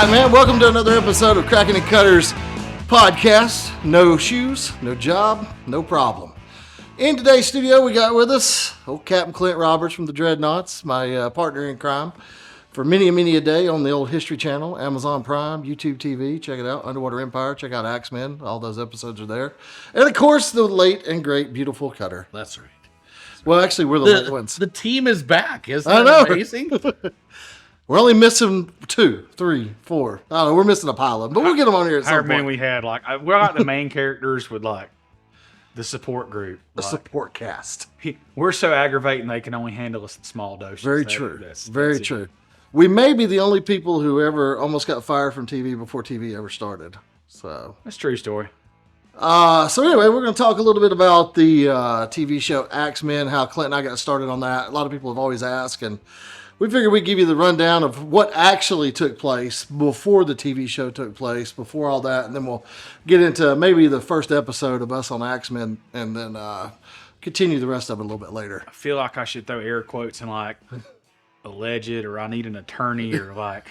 Hi, man. Welcome to another episode of Kraken&Cutter's podcast. No shoes, no job, no problem. In today's studio, we got with us old Captain Clint Roberts from the Dreadnoughts, my partner in crime for many a day on the old History Channel, Amazon Prime, YouTube TV. Check it out. Underwater Empire. Check out AxMen. All those episodes are there. And, of course, the late and great, beautiful Cutter. That's right. Well, actually, we're the late ones. The team is back. Isn't that amazing? We're only missing 2, 3, 4. I don't know. We're missing a pile of them, but we'll get them on here at some point. We had we're like the main characters with the support group. The support cast. We're so aggravating they can only handle us in small doses. Very true. Very true. We may be the only people who ever almost got fired from TV before TV ever started. So that's a true story. So anyway, we're going to talk a little bit about the TV show AxMen, how Clint and I got started on that. A lot of people have always asked, and we figured we'd give you the rundown of what actually took place before the TV show took place, before all that, and then we'll get into maybe the first episode of us on AxMen, and then continue the rest of it a little bit later. I feel like I should throw air quotes and alleged, or I need an attorney, or I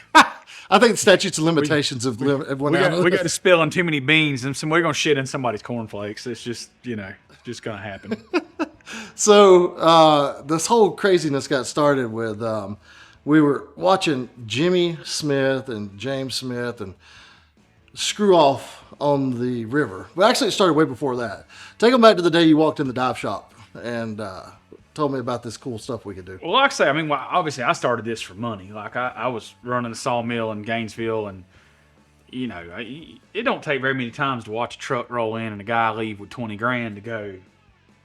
think the statutes and limitations have went out. We got to spill on too many beans, and we're going to shit in somebody's cornflakes. It's just, just going to happen. So this whole craziness got started with we were watching Jimmy Smith and James Smith and screw off on the river. Well, actually, it started way before that. Take them back to the day you walked in the dive shop and told me about this cool stuff we could do. Well, like I say, obviously I started this for money. I was running a sawmill in Gainesville, and it don't take very many times to watch a truck roll in and a guy leave with 20 grand to go,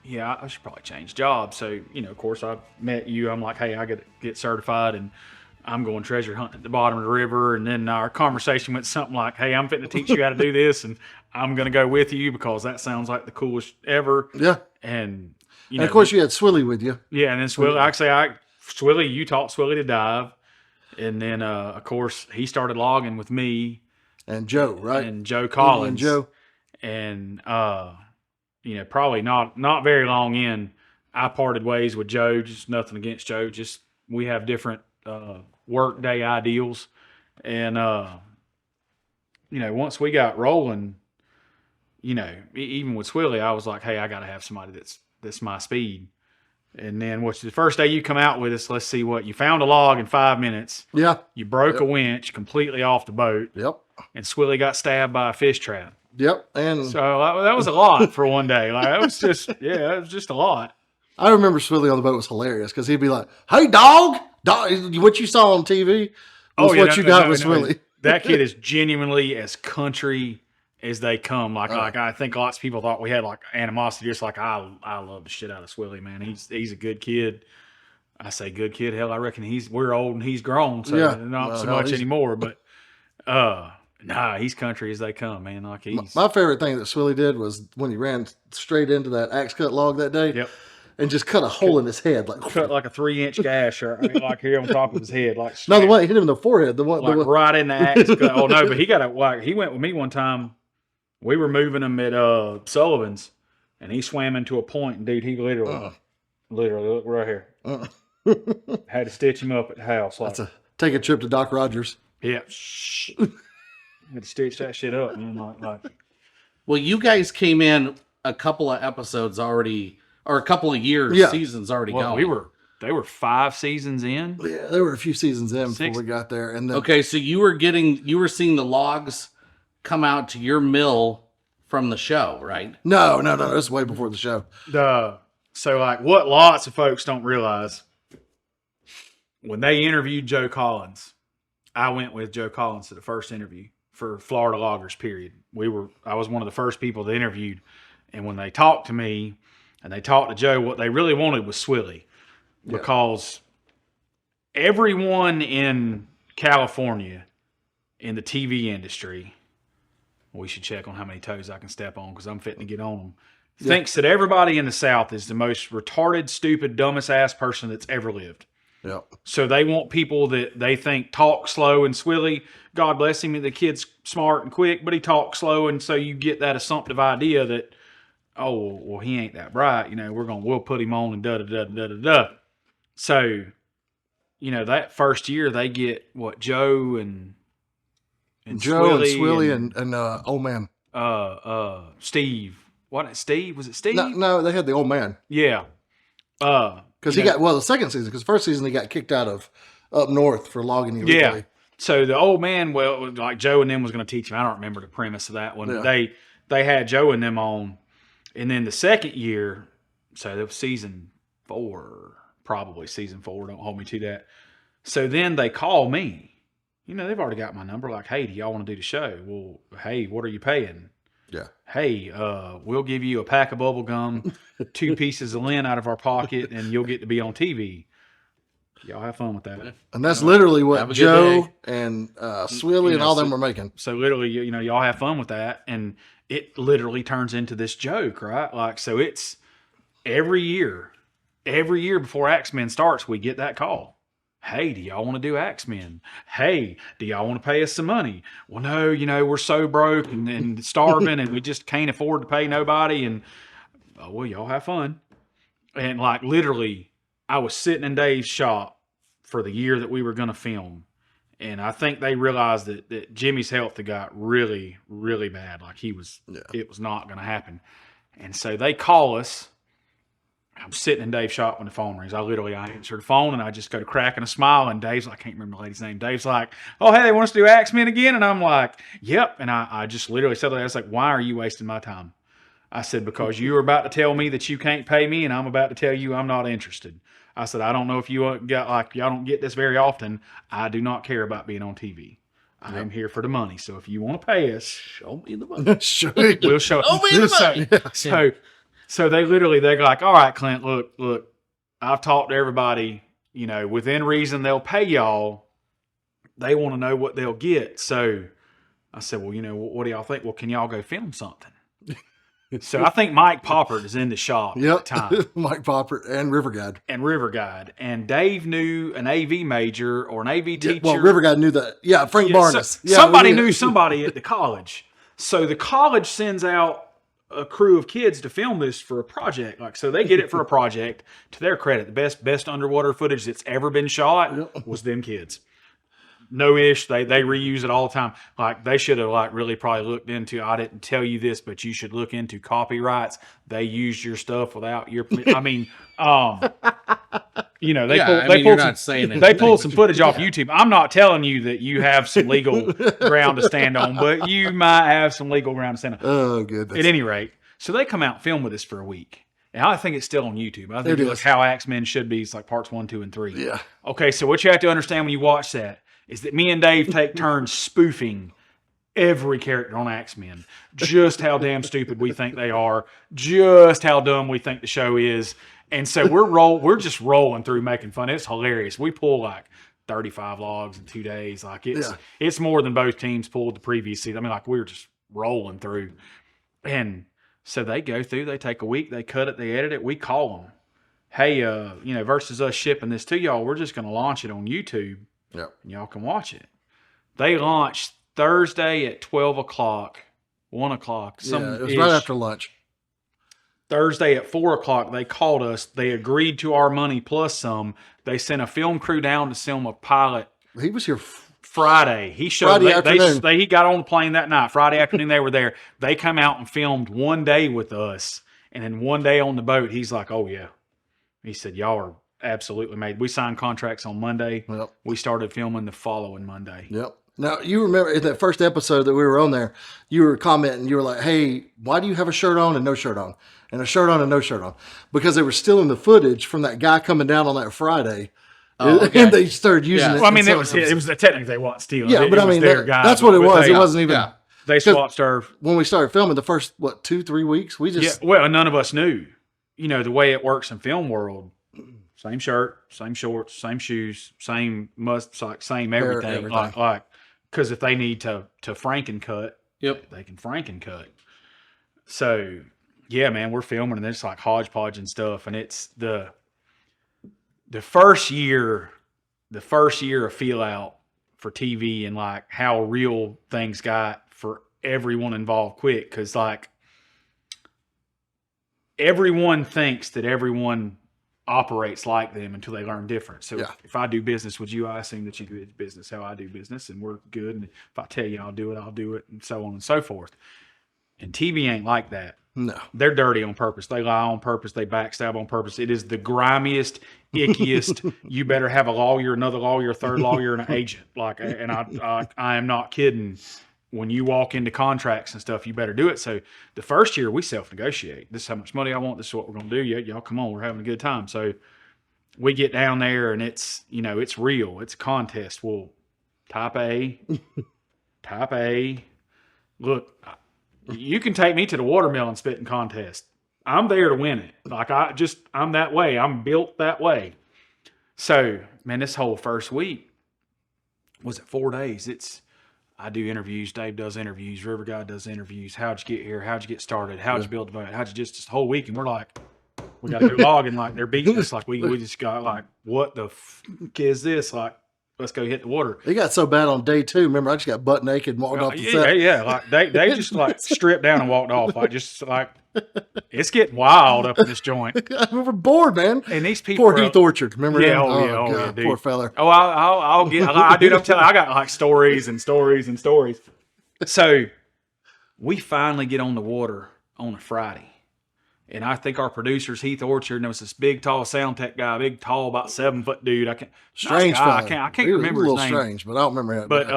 yeah, I should probably change jobs. So, of course, I met you. I'm like, hey, I got to get certified, and I'm going treasure hunting at the bottom of the river. And then our conversation went something like, hey, I'm fitting to teach you how to do this, and I'm going to go with you because that sounds like the coolest ever. Yeah. And, and of course, you had Swilly with you. Yeah, and then Swilly, you taught Swilly to dive. And then, of course, he started logging with me. And Joe, right? And Joe Collins. And Joe. And, probably not very long in, I parted ways with Joe. Just nothing against Joe. Just we have different work day ideals. And, once we got rolling, even with Swilly, I was like, hey, I got to have somebody that's my speed. And then the first day you come out with us, let's see what, you found a log in 5 minutes. Yeah. You broke a winch completely off the boat. Yep. And Swilly got stabbed by a fish trap. Yep. And so that was a lot for one day. It was just a lot. I remember Swilly on the boat was hilarious because he'd be like, hey, dog, what you saw on TV was what you got with Swilly. That kid is genuinely as country as they come. I think lots of people thought we had animosity. Just I love the shit out of Swilly, man. He's a good kid. I say good kid. Hell, I reckon we're old and he's grown, so not so much anymore. But he's country as they come, man. My favorite thing that Swilly did was when he ran straight into that axe cut log that day. Yep. And just cut a hole in his head, cut like a 3-inch gash, or here on top of his head, no, the one hit him in the forehead, the one right in the axe cut. Oh no, but he got he went with me one time. We were moving him at Sullivan's, and he swam into a point, and dude, he literally look right here. Had to stitch him up at the house. Take a trip to Doc Rogers. Yeah. Had to stitch that shit up, man. Well, you guys came in a couple of episodes already, or a couple of years, seasons already going. They were 5 seasons in. Yeah, there were a few seasons in before we got there. And then, okay, so you were seeing the logs come out to your mill from the show, right? No. It was way before the show. So what lots of folks don't realize, when they interviewed Joe Collins, I went with Joe Collins to the first interview for Florida Loggers, period. I was one of the first people they interviewed. And when they talked to me and they talked to Joe, what they really wanted was Swilly. Because everyone in California in the TV industry, we should check on how many toes I can step on because I'm fitting to get on them, thinks that everybody in the South is the most retarded, stupid, dumbest ass person that's ever lived. Yep. So they want people that they think talk slow, and Swilly, God bless him, the kid's smart and quick, but he talks slow, and so you get that assumptive idea that, oh, well, he ain't that bright, we'll put him on and da-da-da-da-da-da. So, that first year they get, Joe and and Joe and Swilly and old man. Steve. What? Steve? Was it Steve? No, they had the old man. Yeah. Because he got the second season. Because first season he got kicked out of up north for logging illegally. Yeah. So the old man, well, like Joe and them was going to teach him. I don't remember the premise of that one. Yeah. They had Joe and them on, and then the second year, so that was season 4, probably season 4. Don't hold me to that. So then they call me. They've already got my number. Like, hey, do y'all want to do the show? Well, hey, what are you paying? Yeah. Hey, we'll give you a pack of bubble gum, 2 pieces of lint out of our pocket, and you'll get to be on TV. Y'all have fun with that. And that's literally what Joe and Swilly and all them were making. So literally, y'all have fun with that. And it literally turns into this joke, right? Like, so it's every year before AxMen starts, we get that call. Hey, do y'all want to do AxMen? Hey, do y'all want to pay us some money? Well, no, we're so broke and starving and we just can't afford to pay nobody. And, well, y'all have fun. And like literally, I was sitting in Dave's shop for the year that we were going to film. And I think they realized that Jimmy's health had got really, really bad. Like it was not going to happen. And so they call us. I'm sitting in Dave's shop when the phone rings. I answer the phone and I just go to cracking a smile. And Dave's like, I can't remember the lady's name. Dave's like, oh, hey, they want us to do AxMen again? And I'm like, yep. And I just literally said that. I was like, why are you wasting my time? I said, because you were about to tell me that you can't pay me and I'm about to tell you I'm not interested. I said, I don't know if y'all don't get this very often. I do not care about being on TV. I am here for the money. So if you want to pay us, show me the money. We'll show me the money. So they're like, all right, Clint, look, I've talked to everybody, within reason they'll pay y'all. They want to know what they'll get. So I said, well, what do y'all think? Well, can y'all go film something? So I think Mike Poppert is in the shop at the time. Mike Poppert and River Guide. And Dave knew an AV major or an AV teacher. Well, River Guide knew that. Yeah, Frank Barnes. Somebody knew somebody at the college. So the college sends out a crew of kids to film this for a project. So they get it for a project. To their credit, the best underwater footage that's ever been shot was them kids. No ish. They reuse it all the time. Like they should have really probably looked into. I didn't tell you this, but you should look into copyrights. They used your stuff without your. I mean, they pulled some footage off YouTube. I'm not telling you that you have some legal ground to stand on, but you might have some legal ground to stand on. Oh, goodness. At any rate, so they come out and film with us for a week. And I think it's still on YouTube. I think it's how AxMen should be. It's like parts 1, 2, and 3. Yeah. Okay, so what you have to understand when you watch that is that me and Dave take turns spoofing every character on AxMen. Just how damn stupid we think they are. Just how dumb we think the show is. And so we're just rolling through making fun. It's hilarious. We pull like 35 logs in 2 days. Like it's more than both teams pulled the previous season. I mean, like we're just rolling through. And so they go through, they take a week, they cut it, they edit it. We call them. Hey, versus us shipping this to y'all, we're just going to launch it on YouTube. Yep. And y'all can watch it. They launched Thursday at 12 o'clock, 1 o'clock. It was right after lunch. Thursday at 4 o'clock, they called us. They agreed to our money plus some. They sent a film crew down to film a pilot. He was here Friday. He showed Friday afternoon. He got on the plane that night. Friday afternoon, they were there. They come out and filmed one day with us. And then one day on the boat, he's like, oh, yeah. He said, y'all are absolutely made. We signed contracts on Monday. Yep. We started filming the following Monday. Yep. Now, you remember in that first episode that we were on there, you were commenting, you were like, hey, why do you have a shirt on and no shirt on? And a shirt on and no shirt on? Because they were still in the footage from that guy coming down on that Friday. Oh, okay. And they started using it. Well, I mean, it was technically they weren't stealing. Yeah, but I mean, that's what it was. It wasn't even. Yeah. They swapped our. When we started filming the first, 2-3 weeks, we just. Yeah, well, none of us knew. The way it works in film world. Same shirt, same shorts, same shoes, same same everything. Like, because if they need to Franken-cut, they can Franken-cut. So, yeah, man, we're filming and it's like hodgepodge and stuff, and it's the first year of feel out for TV and like how real things got for everyone involved quick, because like everyone thinks that everyone operates like them until they learn different. So Yeah. if I do business with you, I assume that you do business how I do business, and we're good. And if I tell you I'll do it, and so on and so forth. And TV ain't like that. No. They're dirty on purpose. They lie on purpose. They backstab on purpose. It is the grimiest, ickiest. You better have a lawyer, another lawyer, a third lawyer, and an agent. Like, and I am not kidding. When you walk into contracts and stuff, you better do it. So the first year we self-negotiate. This is how much money I want. This is what we're going to do. Y'all come on. We're having a good time. So we get down there and it's, it's real. It's a contest. Well, type A. Look, you can take me to the watermelon spitting contest. I'm there to win it. Like I'm that way. I'm built that way. So, man, this whole first week, was it 4 days? I do interviews. Dave does interviews. River Guy does interviews. How'd you get here? How'd you get started? How'd you build the boat? How'd you just the whole week? And we're like, we got to go logging. Like they're beating us. Like we just got like, what the fuck is this? Like, let's go hit the water. It got so bad on day 2. Remember, I just got butt naked and walked off the set. Yeah. Like they just like stripped down and walked off. Like just like it's getting wild up in this joint. We were bored, man. And these people, Poor Heath Orchard. Remember Yeah, him? oh yeah, dude. Poor fella. Oh, I'll get. Dude, I'm telling you, I got like stories and stories and stories. So we finally get on the water on a Friday. And I think our producer's Heath Orchard, and there was this big, tall sound tech guy, big, tall, about 7 foot dude. Strange guy. fella. I can't remember his name. A little strange, but I don't remember him. But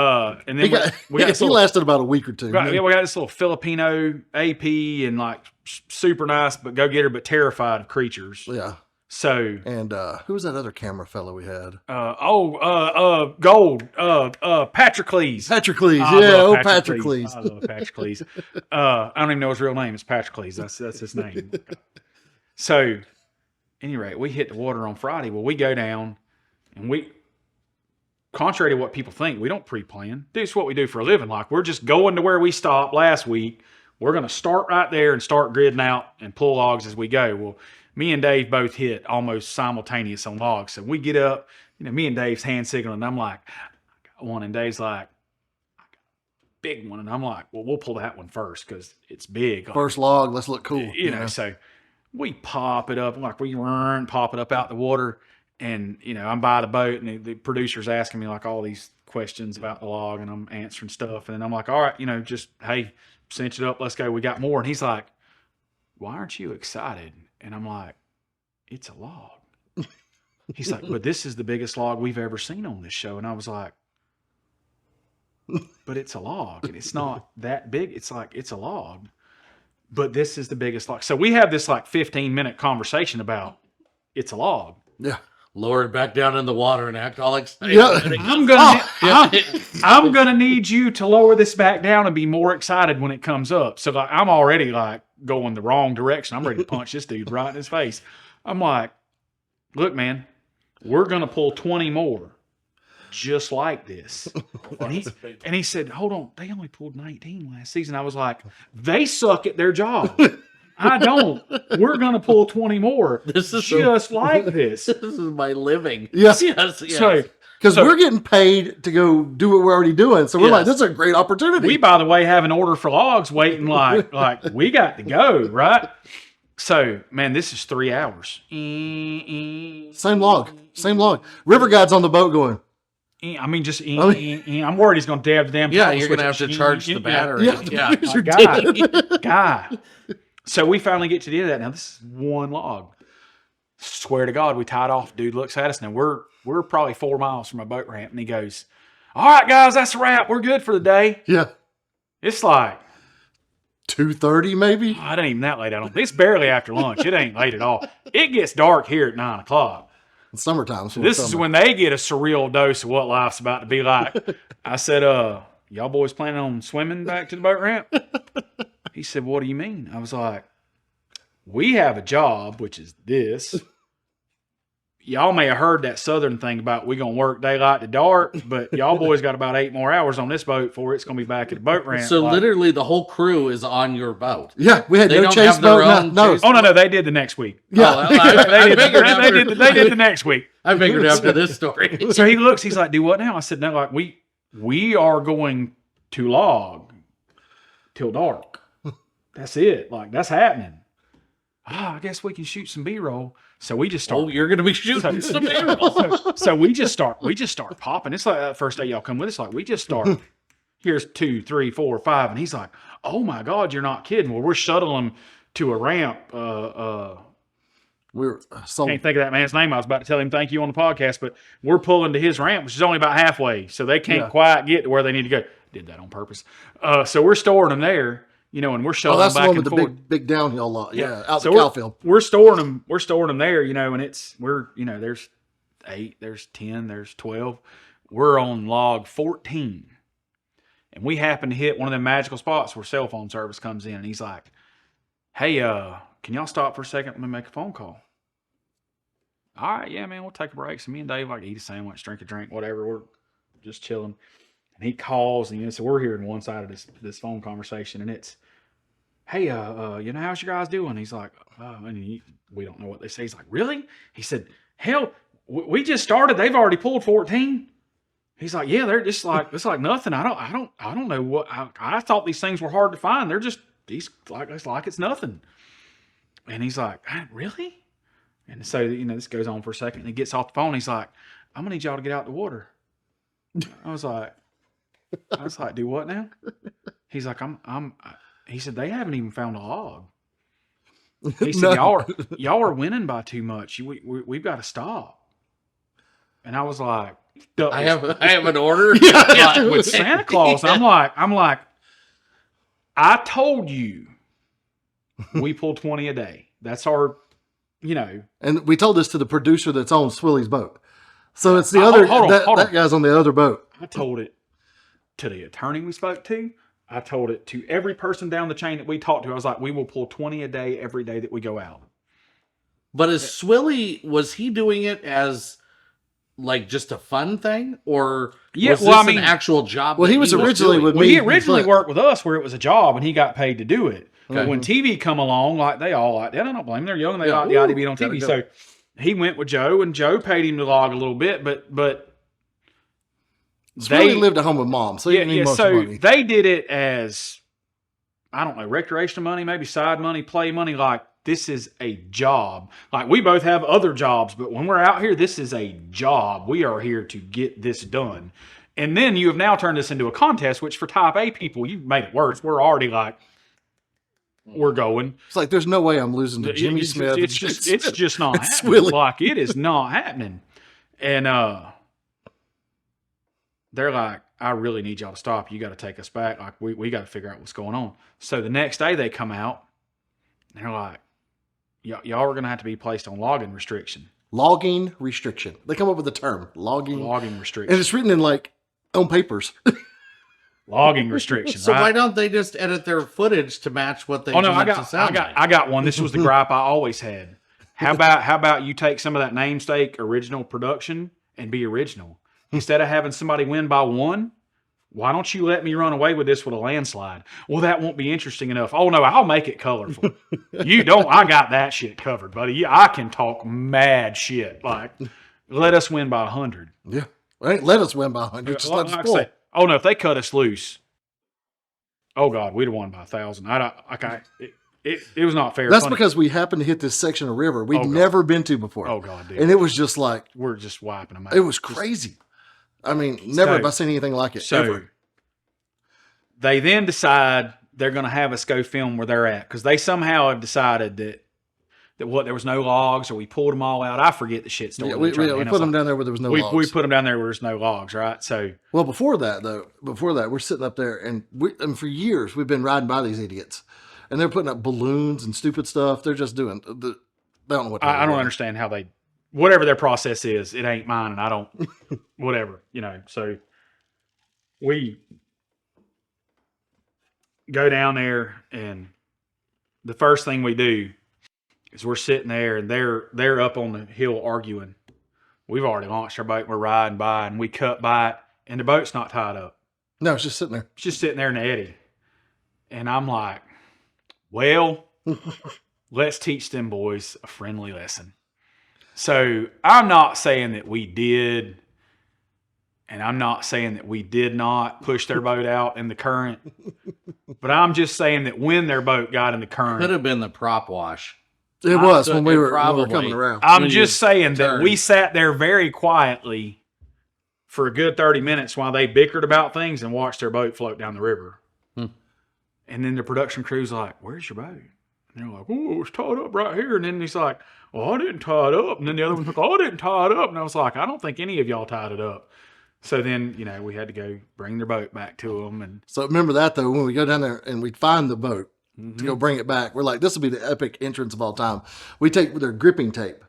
and then he lasted about a week or two. We got this little Filipino AP and like super nice, but go getter, but terrified of creatures. Yeah. So and who was that other camera fellow we had? Gold, Patrocles. Patrocles, I love Patrocles. I love Patrocles. I don't even know his real name. It's Patrocles. That's his name. So, at any rate, we hit the water on Friday. Well, we go down, and contrary to what people think, we don't pre-plan. This is what we do for a living. Like we're just going to where we stopped last week. We're going to start right there and start gridding out and pull logs as we go. Well, me and Dave both hit almost simultaneous on logs. So we get up, me and Dave's hand signaling, and I'm like, I got one. And Dave's like, I got a big one. And I'm like, well, we'll pull that one first because it's big. First log, let's look cool. So we pop it up, like we pop it up out the water. And, I'm by the boat, and the producer's asking me like all these questions about the log, and I'm answering stuff. And then I'm like, all right, just, hey, cinch it up, let's go. We got more. And he's like, why aren't you excited? And I'm like, it's a log. He's like, but this is the biggest log we've ever seen on this show. And I was like, but it's a log. And it's not that big. It's like, it's a log. But this is the biggest log. So we have this like 15-minute conversation about it's a log. Yeah. Lower it back down in the water and act all excited. Yeah. I'm gonna need you to lower this back down and be more excited when it comes up. So like I'm already like going the wrong direction. I'm ready to punch this dude right in his face. I'm like, look, man, we're gonna pull 20 more just like this. And he said, hold on, they only pulled 19 last season. I was like, they suck at their job. I don't. We're going to pull 20 more. This is just like this. This is my living. Yes. Yes. So, because we're getting paid to go do what we're already doing. So we're like, this is a great opportunity. We, by the way, have an order for logs waiting like we got to go, right? So, man, this is 3 hours. Same log. River Guide's on the boat going. I'm worried he's going to dab the damn. Yeah, you're going to have to charge the battery. God. So we finally get to the end of that. Now this is one log. Swear to God, we tied off. Dude looks at us. Now we're probably 4 miles from a boat ramp, and he goes, "All right, guys, that's a wrap. We're good for the day." Yeah. It's like 2:30 maybe. I didn't even that late. I don't. It's barely after lunch. It ain't late at all. It gets dark here at 9 o'clock. It's summertime. So this is when they get a surreal dose of what life's about to be like. I said, y'all boys planning on swimming back to the boat ramp? He said, what do you mean? I was like, we have a job, which is this. Y'all may have heard that Southern thing about we going to work daylight to dark, but y'all boys got about 8 more hours on this boat before it's going to be back at the boat ramp. So literally the whole crew is on your boat. Yeah, we had no chase boat. No. Oh, no, they did the next week. Yeah. They did the next week. I figured after this story. So he looks, he's like, do what now? I said, no, like we are going to log till dark. That's it. Like, that's happening. I guess we can shoot some B-roll. So we just start. Oh, you're going to be shooting some B-roll. So we just start popping. It's like that first day y'all come with us. Like we just start. Here's 2, 3, 4, 5, and he's like, "Oh my God, you're not kidding." Well, we're shuttling him to a ramp. We're Can't think of that man's name. I was about to tell him thank you on the podcast, but we're pulling to his ramp, which is only about halfway, so they can't quite get to where they need to go. Did that on purpose. So we're storing them there, and we're shuttling that's back the one and with forth. the big downhill lot. Yeah, out so the cow field. We're storing them. We're storing them there, and there's 8, there's 10, there's 12. We're on log 14, and we happen to hit one of them magical spots where cell phone service comes in, and he's like, "Hey, can y'all stop for a second? Let me make a phone call." All right, yeah, man, we'll take a break. So me and Dave eat a sandwich, drink a drink, whatever. We're just chilling. And he calls, and so we're hearing one side of this phone conversation, and it's, "Hey, how's your guys doing?" He's like, we don't know what they say. He's like, "Really?" He said, "Hell, we just started. They've already pulled 14." He's like, "Yeah, they're just like it's like nothing. I don't know what. I thought these things were hard to find. They're just it's nothing." And he's like, "Really?" And so, this goes on for a second, and he gets off the phone. He's like, "I'm gonna need y'all to get out the water." I was like, "Do what now?" He's like, he said, "They haven't even found a log." He said, y'all are winning by too much. We've got to stop." And I was like, I have an order. Like, with Santa Claus. I'm like, I told you we pull 20 a day. That's our, And we told this to the producer that's on Swilly's boat. So it's the other, hold on. that guy's on the other boat. I told it to the attorney we spoke to. I told it to every person down the chain that we talked to. I was like, we will pull 20 a day every day that we go out. But is Swilly, was he doing it as like just a fun thing? Or was this an actual job? Well, he was originally with me. He originally worked with us where it was a job and he got paid to do it. Okay. But when TV come along, I don't blame them. They're young and they like the idea of being on TV. So he went with Joe, and Joe paid him to log a little bit, but they lived at home with mom, so money. They did it as, I don't know, recreational money, maybe side money, play money. Like, this is a job. Like, we both have other jobs, but when we're out here, this is a job. We are here to get this done. And then you have now turned this into a contest, which for type A people, you've made it worse. We're already like, we're going. It's like, there's no way I'm losing to Jimmy Smith. It's just not happening. Like, it is not happening. And they're like, "I really need y'all to stop. You got to take us back. Like, we got to figure out what's going on." So the next day they come out, and they're like, y'all are going to have to be placed on logging restriction. Logging restriction. They come up with the term, logging restriction. And it's written in, on papers. Logging restriction. So right? Why don't they just edit their footage to match what they? I got one. This was the gripe I always had. How about you take some of that namesake original production and be original instead of having somebody win by 1? Why don't you let me run away with this with a landslide? Well, that won't be interesting enough. Oh no, I'll make it colorful. You don't. I got that shit covered, buddy. I can talk mad shit. Like, let us win by 100. Yeah, let us win by 100. Just let us pull. Oh no, if they cut us loose, oh God, we'd have won by 1,000. It was not fair. That's because we happened to hit this section of river we'd never been to before. Oh God, dude. And it was just like, we're just wiping them out. It was crazy. I mean, never have I seen anything like it. Ever. They then decide they're going to have us go film where they're at, because they somehow have decided that there was no logs, or we pulled them all out. I forget the shit story. Yeah, we put them down there where there was no logs. We put them down there where there's no logs, right? So, well, before that, we're sitting up there, and for years we've been riding by these idiots, and they're putting up balloons and stupid stuff. They're just doing. They don't know what. I don't understand how they, whatever their process is. It ain't mine, and I don't. Whatever, So we go down there, and the first thing we do is we're sitting there, and they're up on the hill arguing. We've already launched our boat. We're riding by, and we cut by it, and the boat's not tied up. No, it's just sitting there. It's just sitting there in the eddy. And I'm like, well, let's teach them boys a friendly lesson. So I'm not saying that we did, and I'm not saying that we did not push their boat out in the current, but I'm just saying that when their boat got in the current. Could have been the prop wash. It was when we were coming around. I'm just saying that we sat there very quietly for a good 30 minutes while they bickered about things and watched their boat float down the river. And then the production crew's like, "Where's your boat?" And they're like, "Oh, it's tied up right here." And then he's like, "Well, I didn't tie it up." And then the other one's like, "Oh, I didn't tie it up." And I was like, "I don't think any of y'all tied it up." So then, we had to go bring their boat back to them. And so remember that, though, when we go down there and we find the boat to go bring it back, we're like, this will be the epic entrance of all time. We take their gripping tape,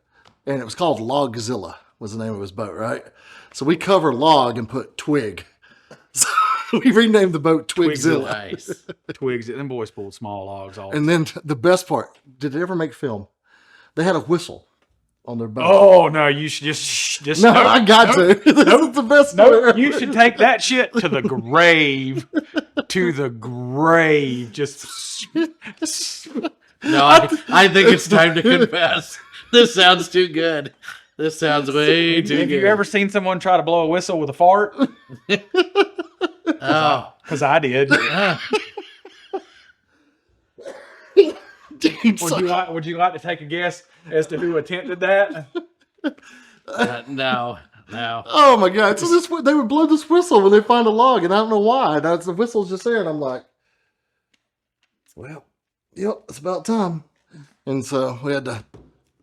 and it was called Logzilla was the name of his boat, right? So we cover log and put twig. So we renamed the boat Twigzilla. Nice. Twigs. Them boys pulled small logs all. And then the best part, did they ever make film? They had a whistle on their boat. Oh, no, you should just no, I got to. This is the best. No, you should take that shit to the grave. To the grave. Just. No, I think it's time to confess. This sounds too good. This sounds way too good. Have you ever seen someone try to blow a whistle with a fart? Oh. Because I did. Would you like to take a guess as to who attempted that? No. Oh my God! So they would blow this whistle when they find a log, and I don't know why. That's the whistle's just there, and I'm like, "Well, yep, it's about time." And so we had to.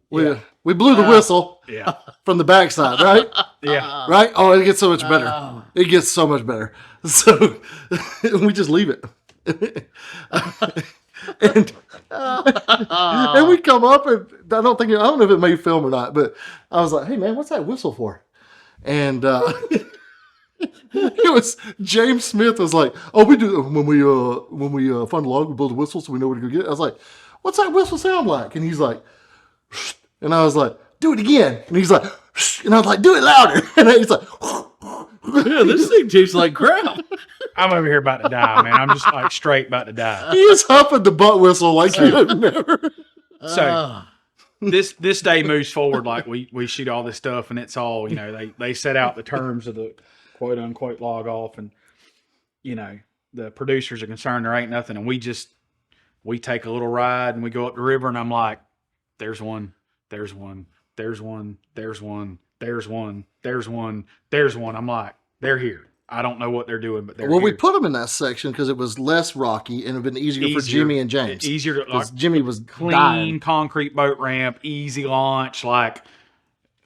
We blew the whistle from the backside, right? Yeah. Right? Oh, it gets so much better. It gets so much better. So we just leave it. and we come up, and I don't know if it made film or not, but I was like, "Hey man, what's that whistle for?" And it was James Smith was like, "Oh, we do when we find a log, we build a whistle so we know where to go get it." I was like, "What's that whistle sound like?" And he's like, and I was like, "Do it again." And he's like, and I was like, "Do it louder." And he's like, yeah, this thing tastes like crap. I'm over here about to die, man. I'm just like straight about to die. He is huffing the butt whistle like you have never. So this day moves forward like we shoot all this stuff, and it's all, they set out the terms of the quote unquote log off, and the producers are concerned there ain't nothing, and we take a little ride and we go up the river, and I'm like, there's one. I'm like, they're here. I don't know what they're doing, but they're here. We put them in that section because it was less rocky and it would have been easier for Jimmy and James. Easier to Jimmy was clean, dying. concrete boat ramp, easy launch. Like,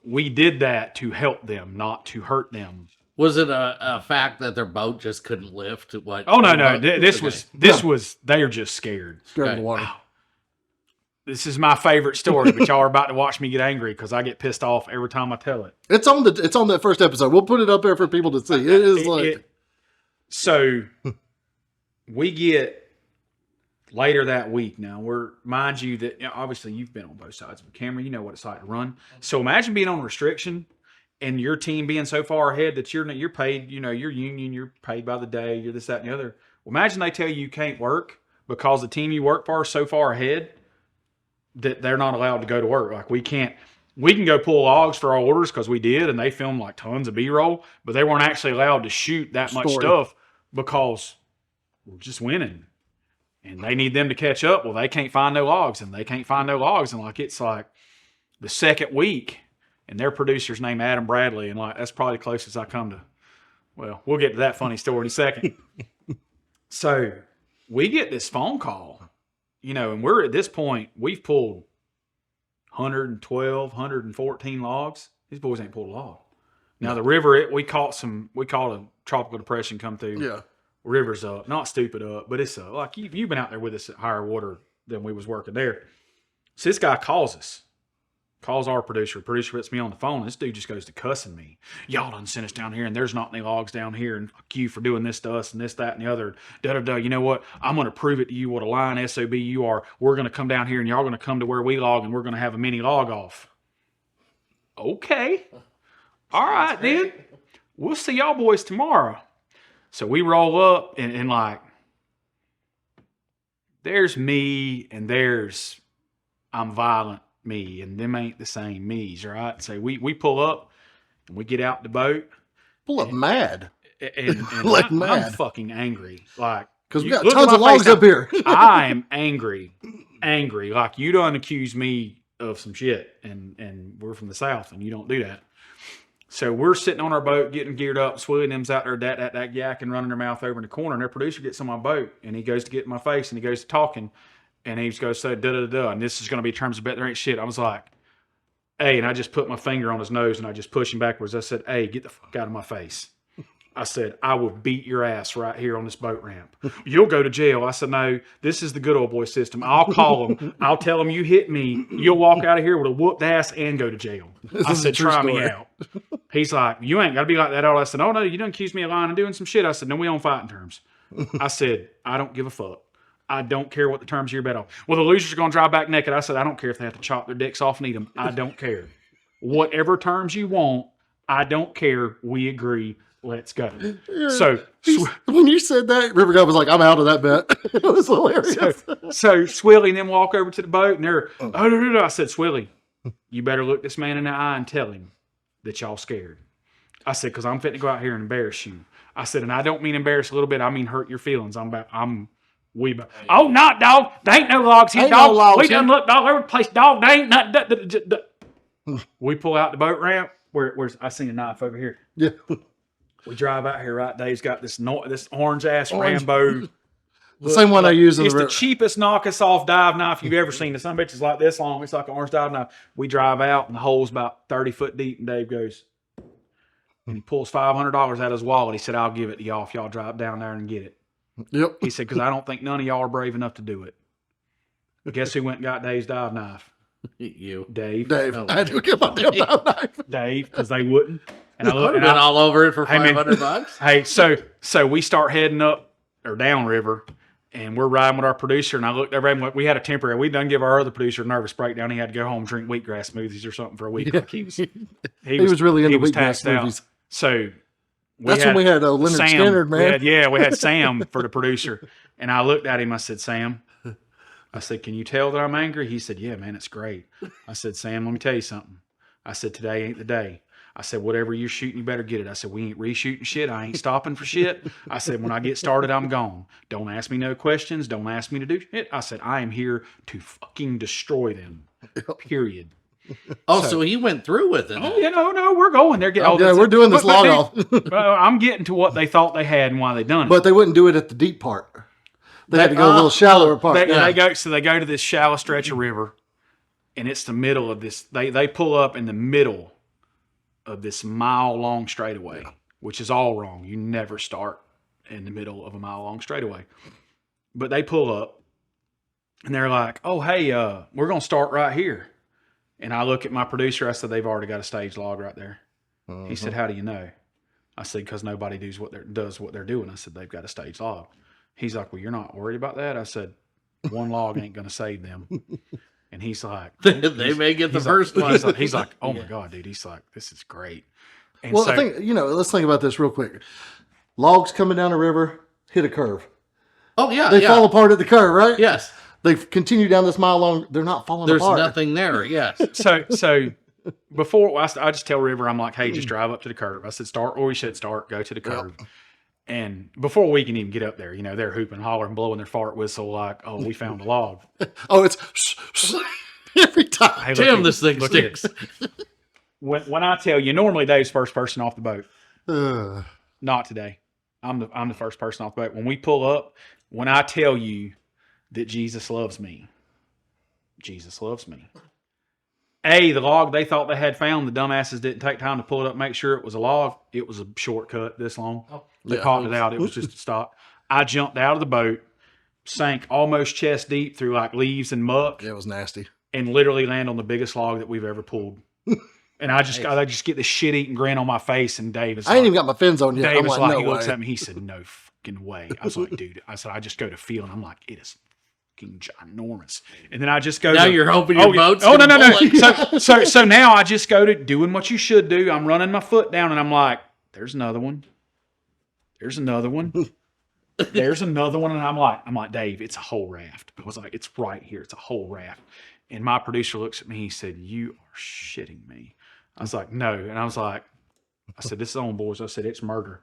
we did that to help them, not to hurt them. Was it a fact that their boat just couldn't lift? Oh no! This was they are just scared. Scared of the water. This is my favorite story, but y'all are about to watch me get angry because I get pissed off every time I tell it. It's on that first episode. We'll put it up there for people to see. It is so we get later that week. Now mind you that obviously you've been on both sides of the camera. You know what it's like to run. So imagine being on restriction and your team being so far ahead that you're paid. Your union, you're paid by the day. You're this, that, and the other. Well, imagine they tell you can't work because the team you work for is so far ahead that they're not allowed to go to work. Like, we can go pull logs for our orders because we did, and they filmed like tons of B-roll, but they weren't actually allowed to shoot that much stuff because we're just winning. And they need them to catch up. Well, they can't find no logs, and they can't find no logs. And like, it's like the second week, and their producer's named Adam Bradley, and like, that's probably the closest I come to. Well, we'll get to that funny story in a second. So we get this phone call. And we're at this point, we've pulled 112, 114 logs. These boys ain't pulled a log. Now, the river, we caught a tropical depression come through. Yeah. River's up. Not stupid up, but it's up. Like, you've been out there with us at higher water than we was working there. So this guy calls our producer. Producer puts me on the phone. This dude just goes to cussing me. Y'all done sent us down here, and there's not any logs down here, and fuck you for doing this to us, and this, that, and the other. Da-da-da. You know what? I'm going to prove it to you what a lying SOB you are. We're going to come down here, and y'all going to come to where we log, and we're going to have a mini log off. Okay. All right, then. We'll see y'all boys tomorrow. So we roll up, and like, there's me, and there's I'm violent me, and them ain't the same me's, right? So we pull up and we get out the boat. Pull up mad. And like I'm fucking angry. Like, because we got tons of logs up here. I am angry. angry. Like, you done accused me of some shit, and we're from the South, and you don't do that. So we're sitting on our boat, getting geared up. Swilly and them's out there, that yakking, running their mouth over in the corner, and their producer gets on my boat, and he goes to get in my face, and he goes to talking, and he goes to say, da-da-da-da, and this is going to be terms of bet, there ain't shit. I was like, hey, and I just put my finger on his nose, and I just pushed him backwards. I said, hey, get the fuck out of my face. I said, I will beat your ass right here on this boat ramp. You'll go to jail. I said, no, this is the good old boy system. I'll call them. I'll tell them you hit me. You'll walk out of here with a whooped ass and go to jail. I said, try me out. He's like, you ain't got to be like that at all. I said, oh, no, you done accused me of lying and doing some shit. I said, no, we on fighting terms. I said, I don't give a fuck. I don't care what the terms of your bet are. Well, the losers are going to drive back naked. I said, I don't care if they have to chop their dicks off and eat them. I don't care. Whatever terms you want, I don't care. We agree. Let's go. So when you said that, River God was like, I'm out of that bet. It was hilarious. So Swilly and then walk over to the boat, and they're, I said, Swilly, you better look this man in the eye and tell him that y'all scared. I said, because I'm fitting to go out here and embarrass you. I said, and I don't mean embarrass a little bit. I mean hurt your feelings. Oh, not dog. There ain't no logs here, dog. No we done looked all over the place, dog. There ain't nothing. We pull out the boat ramp. Where's I seen a knife over here. Yeah. We drive out here, right? Dave's got this orange ass Rambo. The same one I use in the river. It's the cheapest knock-us-off dive knife you've ever seen. Some bitch is like this long. It's like an orange dive knife. We drive out, and the hole's about 30 foot deep, and Dave goes, and he pulls $500 out of his wallet. He said, I'll give it to y'all if y'all drive down there and get it. Yep. He said, because I don't think none of y'all are brave enough to do it. But guess who went and got Dave's dive knife? You. Dave. I had to get my damn dive knife. Dave, because they wouldn't. And I looked all over it for $500. Hey, so we start heading up or down river, and we're riding with our producer. And I looked over and we had a temporary. We done give our other producer a nervous breakdown. He had to go home and drink wheatgrass smoothies or something for a week. Yeah. Like he was really into wheatgrass smoothies. So that's when we had Leonard Sam, Skinner, man. We had Sam for the producer, and I looked at him. I said, Sam. I said, can you tell that I'm angry? He said, yeah, man, it's great. I said, Sam, let me tell you something. I said, today ain't the day. I said, whatever you're shooting, you better get it. I said, we ain't reshooting shit. I ain't stopping for shit. I said, when I get started, I'm gone. Don't ask me no questions. Don't ask me to do shit. I said, I am here to fucking destroy them. Period. Oh, so he went through with it. Oh, yeah, no, we're going. They're getting. We're doing this log off. I'm getting to what they thought they had and why they done it. But they wouldn't do it at the deep part. They had to go a little shallower part. They go to this shallow stretch of river, and it's the middle of this. They pull up in the middle of this mile-long straightaway, which is all wrong. You never start in the middle of a mile-long straightaway. But they pull up, and they're like, oh, hey, we're going to start right here. And I look at my producer. I said, they've already got a stage log right there. He said, how do you know? I said, because nobody does what they're doing. I said, they've got a stage log. He's like, well, you're not worried about that? I said, one log ain't going to save them. And he's like, they may get the first one. He's like, oh my God, dude. He's like, this is great. And well, I think, let's think about this real quick. Logs coming down a river, hit a curve. Oh, yeah. They fall apart at the curve, right? Yes. They continue down this mile long. They're not falling apart. There's nothing there. Yes. So before I just tell River, I'm like, hey, just drive up to the curve. I said, start where we should start, go to the curve. Yep. And before we can even get up there, they're hooping, hollering, blowing their fart whistle like, oh, we found a log. Oh, it's every time. Hey, damn, this thing sticks. When I tell you, normally Dave's first person off the boat. Not today. I'm the first person off the boat. When we pull up, when I tell you that Jesus loves me, Jesus loves me. The log they thought they had found, the dumbasses didn't take time to pull it up, make sure it was a log. It was a shortcut this long. They popped it out. It was just a stop. I jumped out of the boat, sank almost chest deep through like leaves and muck. Yeah, it was nasty. And literally land on the biggest log that we've ever pulled. And I just get this shit-eating grin on my face. And Dave is I ain't even got my fins on yet. Dave was like, he looks at me. He said, no fucking way. I was like, dude. I said, I just go to feel. And I'm like, it is fucking ginormous. And then I just go. Now you're hoping your boat's no. So now I just go to doing what you should do. I'm running my foot down, and I'm like, there's another one. There's another one. There's another one. And I'm like, Dave, it's a whole raft. I was like, it's right here. It's a whole raft. And my producer looks at me. He said, you are shitting me. I was like, no. And I said, this is on, boys. I said, it's murder.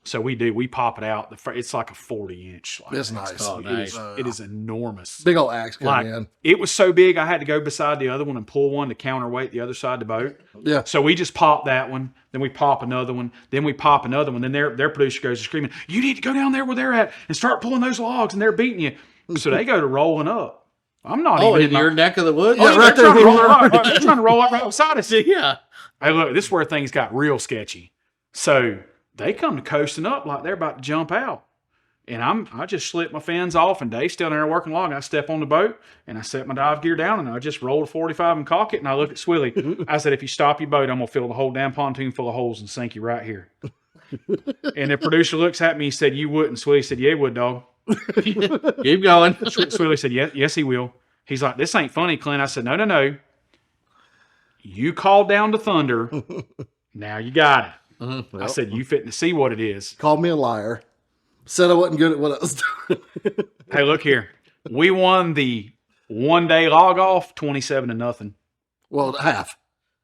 So we pop it out. It's like a 40-inch. It's nice. Oh, nice. It is enormous. Big old axe coming Like, in. it was so big, I had to go beside the other one and pull one to counterweight the other side of the boat. Yeah. So we just pop that one, then we pop another one, then we pop another one. Then their producer goes screaming, "You need to go down there where they're at and start pulling those logs, and they're beating you." So they go to rolling up. I'm not even in your neck of the woods? Yeah, right there. They're trying to roll up right beside us. Yeah. Hey, look, this is where things got real sketchy. So they come to coasting up like they're about to jump out. And I just slip my fins off, and Dave's still there working along. I step on the boat, and I set my dive gear down, and I just roll a 45 and cock it, and I look at Swilly. I said, "If you stop your boat, I'm going to fill the whole damn pontoon full of holes and sink you right here." And the producer looks at me, he said, "You wouldn't." Swilly said, "Yeah, he would, dog." Keep going. Swilly said, "Yes, he will." He's like, "This ain't funny, Clint." I said, No. You called down the thunder. Now you got it. Mm-hmm. I said, "You fitting to see what it is." Called me a liar. Said I wasn't good at what I was doing. Hey, look here. We won the 1 day log off 27-0. Well, half.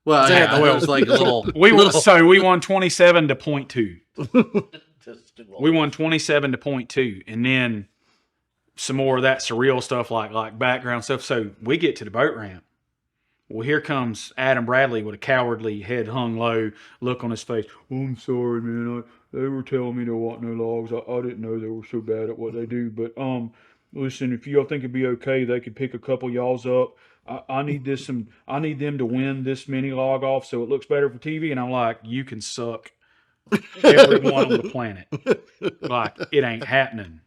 Well, yeah, well, it was like a little. We won 27 to 0.2. We won 27 to 0.2, and then some more of that surreal stuff like background stuff. So we get to the boat ramp. Well, here comes Adam Bradley with a cowardly, head hung low look on his face. "Oh, I'm sorry, man. They were telling me there wasn't no logs. I didn't know they were so bad at what they do. But listen, if y'all think it'd be okay, they could pick a couple y'alls up. I need I need them to win this mini log off so it looks better for TV." And I'm like, "You can suck everyone on the planet. Like, it ain't happening."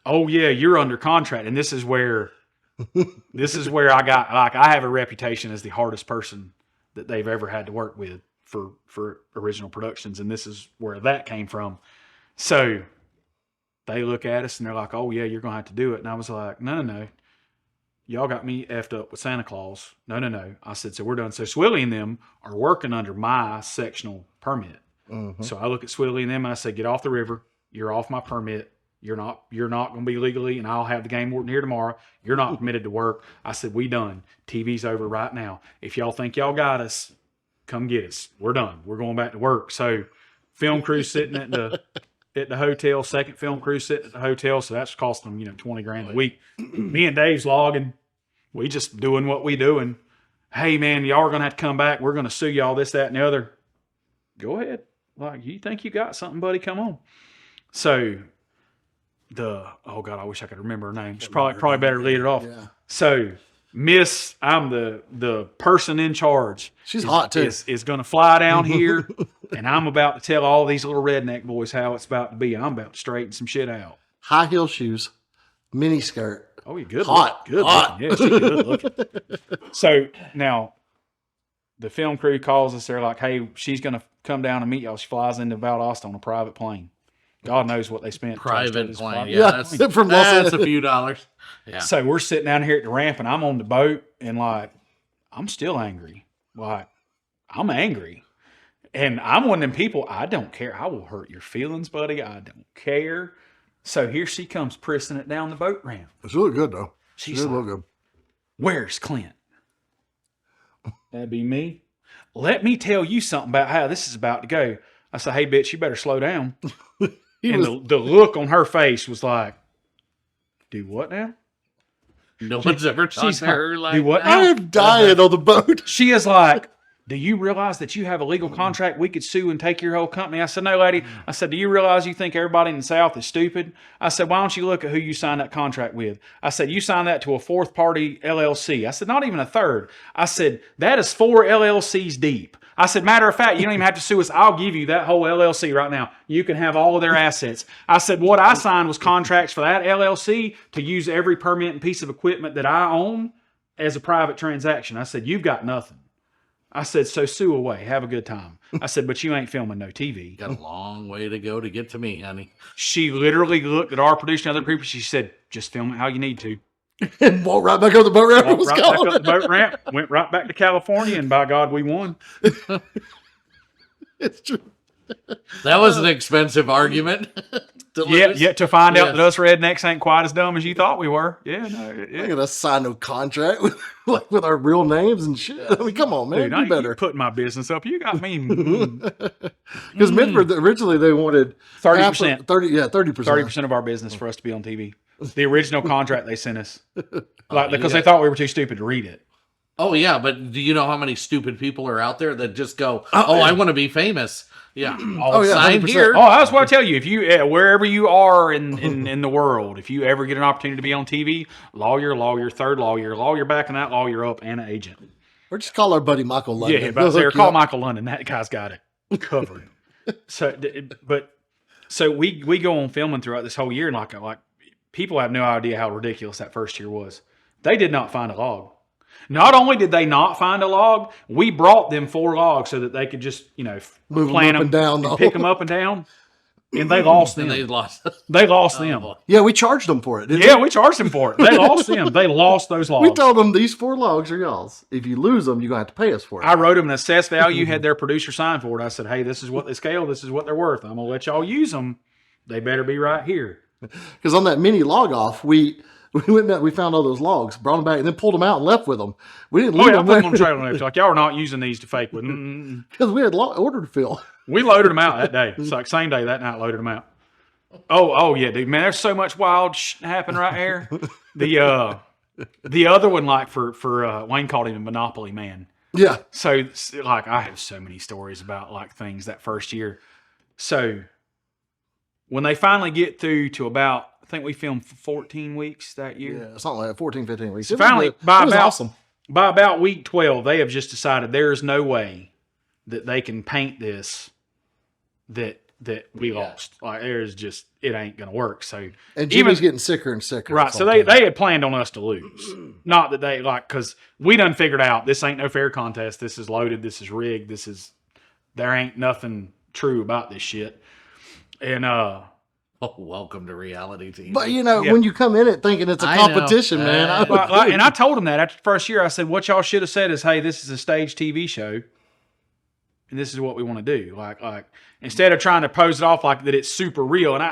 "Oh yeah, you're under contract." And this is where I got, like, I have a reputation as the hardest person that they've ever had to work with for original productions, and this is where that came from. So they look at us and they're like, "Oh yeah, you're gonna have to do it." And I was like, No. Y'all got me effed up with Santa Claus. No. I said, "So we're done." So Swilly and them are working under my sectional permit. Mm-hmm. So I look at Swilly and them and I say, "Get off the river. You're off my permit. You're not going to be legally, and I'll have the game warden here tomorrow. You're not permitted to work." I said, "We done. TV's over right now. If y'all think y'all got us, come get us. We're done. We're going back to work." So film crew sitting at the hotel, second film crew sitting at the hotel. So that's costing them, $20,000 a week. Me and Dave's logging. We just doing what we doing. "Hey man, y'all are going to have to come back. We're going to sue y'all, this, that, and the other." Go ahead. Like, you think you got something, buddy? Come on. So oh God, I wish I could remember her name. It's probably better to lead it off. Yeah. So I'm the person in charge. She's hot too. Is going to fly down here, and I'm about to tell all these little redneck boys how it's about to be. I'm about to straighten some shit out. High heel shoes, mini skirt. Oh, you're good. Hot. Good Hot. looking. Yeah, she's good looking. So now the film crew calls us. They're like, "Hey, she's going to come down and meet y'all." She flies into Valdosta on a private plane. God knows what they spent. Private plane. Yeah, That's from Los that's Angeles. a few dollars. Yeah. So we're sitting down here at the ramp, and I'm on the boat, and like, I'm still angry. Like, I'm angry. And I'm one of them people, I don't care. I will hurt your feelings, buddy. I don't care. So here she comes pressing it down the boat ramp. It's really good though. She's It like, look good. "Where's Clint?" That'd be me. "Let me tell you something about how this is about to go." I said, "Hey, bitch, you better slow down." And the look on her face was like, "Do what now?" No one's ever talked to her like "Do what that. now?" I am dying on the boat. She is like, "Do you realize that you have a legal contract? We could sue and take your whole company." I said, "No, lady." I said, "Do you realize you think everybody in the South is stupid?" I said, "Why don't you look at who you signed that contract with?" I said, "You signed that to a fourth party LLC." I said, "Not even a third." I said, "That is 4 LLCs deep." I said, "Matter of fact, you don't even have to sue us. I'll give you that whole LLC right now. You can have all of their assets." I said, "What I signed was contracts for that LLC to use every permit and piece of equipment that I own as a private transaction." I said, "You've got nothing." I said, "So sue away. Have a good time." I said, "But you ain't filming no TV." Got a long way to go to get to me, honey. She literally looked at our producer and other people. She said, "Just film it how you need to." And walked right back up the boat ramp. Walked right back up the boat ramp, went right back to California, and by God, we won. It's true. That was an expensive argument. Yet to find out that us rednecks ain't quite as dumb as you thought we were. Yeah, no. I gotta sign no contract with our real names and shit. I mean, come on, man, dude, do better. You putting my business up. You got me. Because Midford originally they wanted 30%. 30%. 30% of our business for us to be on TV. The original contract they sent us, because they thought we were too stupid to read it. Oh yeah, but do you know how many stupid people are out there that just go, I want to be famous. Yeah. Sign 100%. here. Oh, that's what I tell you. If you, wherever you are in the world, if you ever get an opportunity to be on TV, lawyer, third lawyer backing that lawyer up, and an agent. Or just call our buddy Michael London. Yeah, about there. Call Michael London. That guy's got it covered. So we go on filming throughout this whole year, and like people have no idea how ridiculous that first year was. They did not find a log. Not only did they not find a log, we brought them 4 logs so that they could just, move plan them up and down, and pick them up and down. And they lost them. They lost them. Yeah, we charged them for it. We charged them for it. They lost them. They lost those logs. We told them these 4 logs are y'all's. If you lose them, you're going to have to pay us for it. I wrote them an assessed value, had their producer sign for it. I said, hey, this is what they scale. This is what they're worth. I'm going to let y'all use them. They better be right here. Because on that mini log off, we went back, we found all those logs, brought them back, and then pulled them out and left with them. We didn't leave them I put them on the trailer next. Like, y'all are not using these to fake with. Because we had order to fill. We loaded them out that day. It's like same day that night, loaded them out. Oh yeah, dude, man, there's so much wild shit happened right here. The other one, like for Wayne called him a Monopoly man. Yeah. So like I have so many stories about like things that first year. So when they finally get through to about, I think we filmed for 14 weeks that year. Yeah, something like that, 14, 15 weeks. So finally, by awesome. About week 12, they have just decided there is no way that they can paint this that we lost. Like there's just, it ain't going to work. So and Jimmy's getting sicker and sicker. Right. So they had planned on us to lose. Not that they because we done figured out this ain't no fair contest. This is loaded. This is rigged. There ain't nothing true about this shit. And welcome to reality TV. But when you come in it thinking it's a competition, man. And I told them that after the first year, I said, what y'all should have said is, hey, this is a stage TV show. And this is what we want to do. Like instead of trying to pose it off like that it's super real. And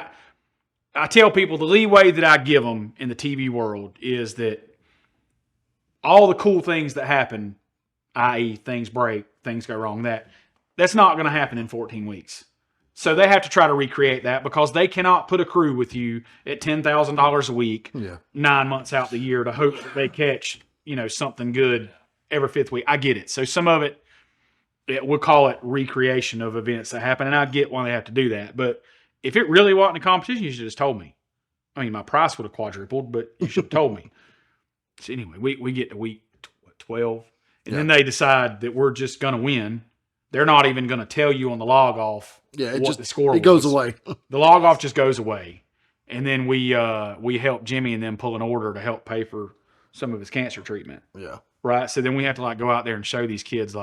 I tell people the leeway that I give them in the TV world is that all the cool things that happen, i.e. things break, things go wrong, that's not going to happen in 14 weeks. So they have to try to recreate that because they cannot put a crew with you at $10,000 a week, 9 months out the year to hope that they catch, something good every 5th week. I get it. So some of it, we'll call it recreation of events that happen. And I get why they have to do that. But if it really wasn't a competition, you should have just told me. I mean, my price would have quadrupled, but you should have told me. So anyway, we get to week 12 and then they decide that we're just going to win. They're not even going to tell you on the log off what the score was. It goes away. The log off just goes away. And then we help Jimmy and them pull an order to help pay for some of his cancer treatment. Yeah. Right? So then we have to go out there and show these kids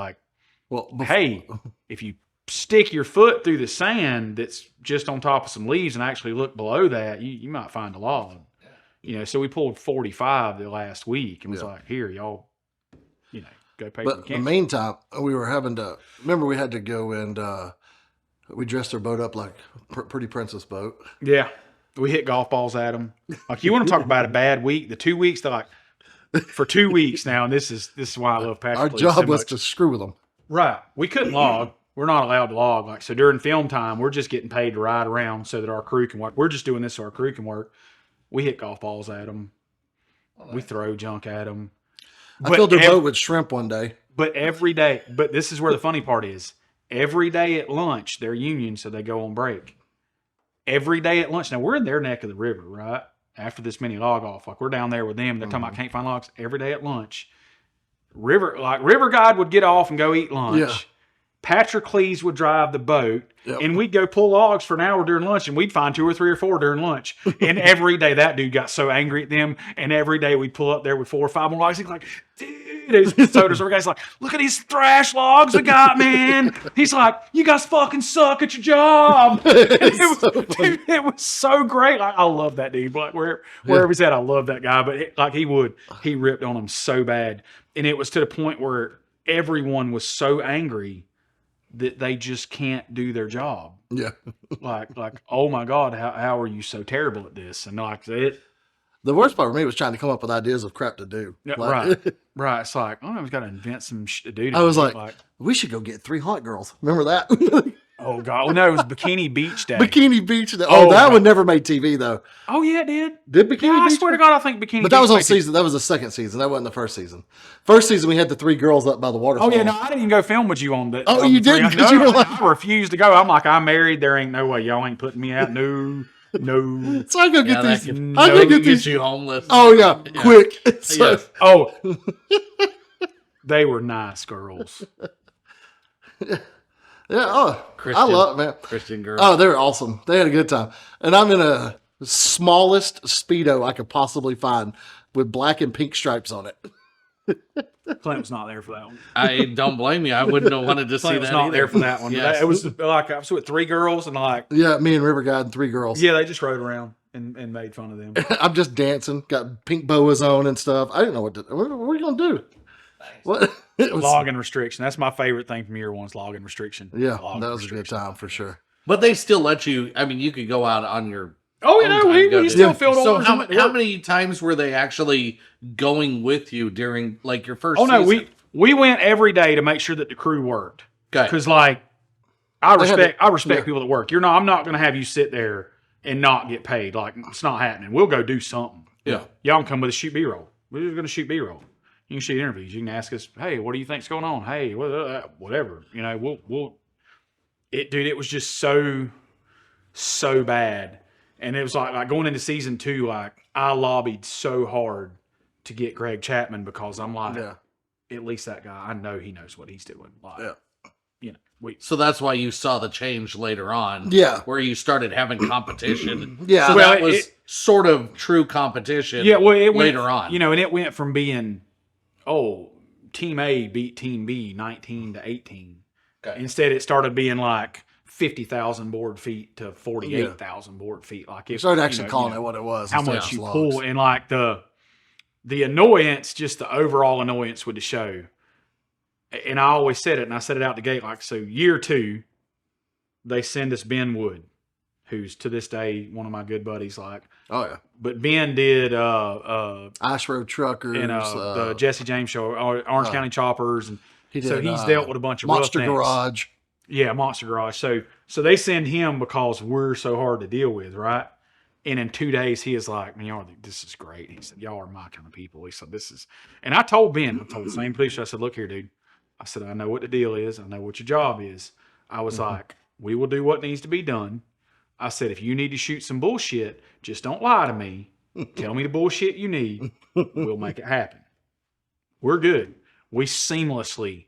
hey, if you stick your foot through the sand that's just on top of some leaves and actually look below that, you might find a log. So we pulled 45 the last week and was like, here, y'all, go pay for the cancer. But in the meantime, we were having to, remember we had to go and we dressed our boat up like pretty princess boat. Yeah. We hit golf balls at them. Like you want to talk about a bad week, the 2 weeks, they're for 2 weeks now, and this is why I love Patrick. Our job was to screw with them. Right. We couldn't log. We're not allowed to log. So during film time, we're just getting paid to ride around so that our crew can work. We're just doing this so our crew can work. We hit golf balls at them. We throw junk at them. I filled their boat with shrimp one day. But every day, this is where the funny part is. Every day at lunch, they're union, so they go on break. Every day at lunch. Now, we're in their neck of the river, right? After this mini log off. We're down there with them. They're talking about can't find logs. Every day at lunch. River Guide would get off and go eat lunch. Yeah. Patrocles would drive the boat, and we'd go pull logs for an hour during lunch, and we'd find 2 or 3 or 4 during lunch. And every day that dude got so angry at them, and every day we'd pull up there with 4 or 5 more logs. He's like, dude, so our guy's like, look at these thrash logs we got, man. He's like, you guys fucking suck at your job. It was so great. I love that dude. Like wherever he's at, I love that guy. But he ripped on him so bad. And it was to the point where everyone was so angry that they just can't do their job. Yeah. like, oh my God, how are you so terrible at this? And like it. The worst part for me was trying to come up with ideas of crap to do. Right. It's like, oh, we've got to invent some shit to do. I was like, we should go get 3 hot girls. Remember that? Oh God! Well, no, it was Bikini Beach Day. Bikini Beach Day. Oh, that one never made TV though. Oh yeah, it did. Did Bikini Beach? I swear to God, I think Bikini. But that was on season. That was the second season. That wasn't the first season. First season, we had the 3 girls up by the waterfall. Oh yeah, no, I didn't even go film with you on that. Oh, you didn't? No, You were like, I refused to go. I'm like, I'm married. There ain't no way. Y'all ain't putting me out. No. So I go get these. I go get these. You homeless. Oh yeah, quick. So, Yes. Oh, they were nice girls. yeah. Oh, Christian, I love it, man. Christian girl. Oh, they were awesome. They had a good time. And I'm in a smallest Speedo I could possibly find with black and pink stripes on it. Clint was not there for that one. I don't blame you. I wouldn't have wanted to see Clint was that not either. there for that one. Yes. It was like I was with 3 girls and like Yeah, me and River Guide and 3 girls. yeah, they just rode around and made fun of them. I'm just dancing, got pink boas on and stuff. I didn't know what are we gonna do? What? It was, Logging restriction. That's my favorite thing from year 1's logging restriction. yeah, Logging that was a good restriction. time for sure. But they still let you. I mean, you could go out on your. Oh, you know, we still filled So orders. how many times were they actually going with you during like your first? Oh no, season? we went every day to make sure that the crew worked. Okay. Because like I respect yeah. people that work. I'm not going to have you sit there and not get paid. Like it's not happening. We'll go do something. Yeah. Y'all can come with us, shoot B-roll. We're just going to shoot B-roll. You can shoot interviews. You can ask us, hey, what do you think's going on? Hey, whatever. You know, dude, it was just so bad. And it was like going into season 2, like I lobbied so hard to get Greg Chapman because I'm like, at least that guy, I know he knows what he's doing. Like, you know, So that's why you saw the change later on. Yeah. Where you started having competition. Yeah. So Well, that was sort of true competition. yeah, well, it later went, on. You know, and it went from being, Team A beat Team B 19-18. Okay. Instead, it started being like 50,000 board feet to 48,000 board feet. Like it started actually calling it what it was. How much you pull and like the annoyance, just the overall annoyance with the show. And I always said it, and I said it out the gate. Like, so year 2, they send us Ben Wood, who's to this day one of my good buddies. Like, oh yeah. But Ben did Ice Road Truckers and the Jesse James Show, Orange County Choppers, and he did, so he's dealt with a bunch of Monster roughnecks. Garage. Yeah, Monster Garage. So they send him because we're so hard to deal with, right? And in 2 days, he is like, man, y'all, this is great. He said, y'all are my kind of people. He said, this is, and I told Ben, I told the same producer, I said, look here, dude. I said, I know what the deal is. I know what your job is. I was like, we will do what needs to be done. I said, if you need to shoot some bullshit, just don't lie to me. Tell me the bullshit you need. We'll make it happen. We're good. We seamlessly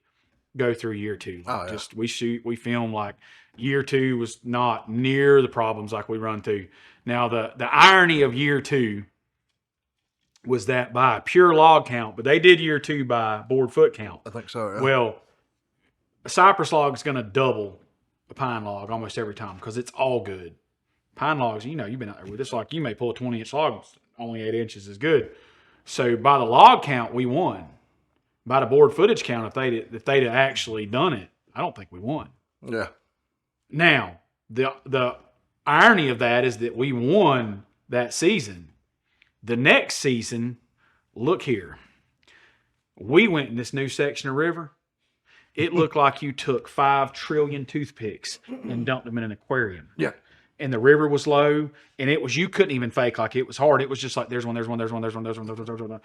go through year 2. Just we film like year 2 was not near the problems like we run through. Now the irony of year 2 was that by pure log count, but they did year 2 by board foot count. I think so. Yeah. Well, a cypress log is going to double a pine log almost every time because it's all good. Pine logs, you know, you've been out there with this. Like you may pull a 20-inch log, only 8 inches is good. So by the log count, we won. By the board footage count, if they'd actually done it, I don't think we won. Yeah. Now the irony of that is that we won that season. The next season, look here. We went in this new section of river. It looked like you took 5 trillion toothpicks and dumped them in an aquarium. Yeah. And the river was low, and it was, you couldn't even fake like it was hard. It was just like, there's one, there's one, there's one, there's one, there's one, there's one, there's one.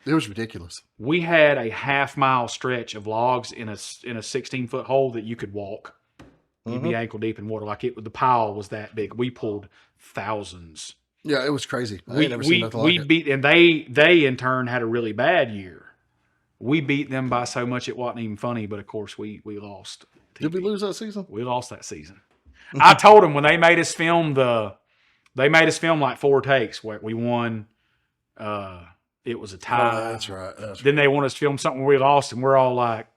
It was ridiculous. We had a half-mile stretch of logs in a 16-foot hole that you could walk. You'd be ankle deep in water. Like the pile was that big. We pulled thousands. Yeah, it was crazy. I ain't never seen nothing like it. Beat, and they in turn had a really bad year. We beat them by so much it wasn't even funny, but of course we lost. Did we lose that season? We lost that season. I told them when they made us film like 4 takes where we won. It was a tie. Oh, that's right. Then they want us to film something where we lost, and we're all like.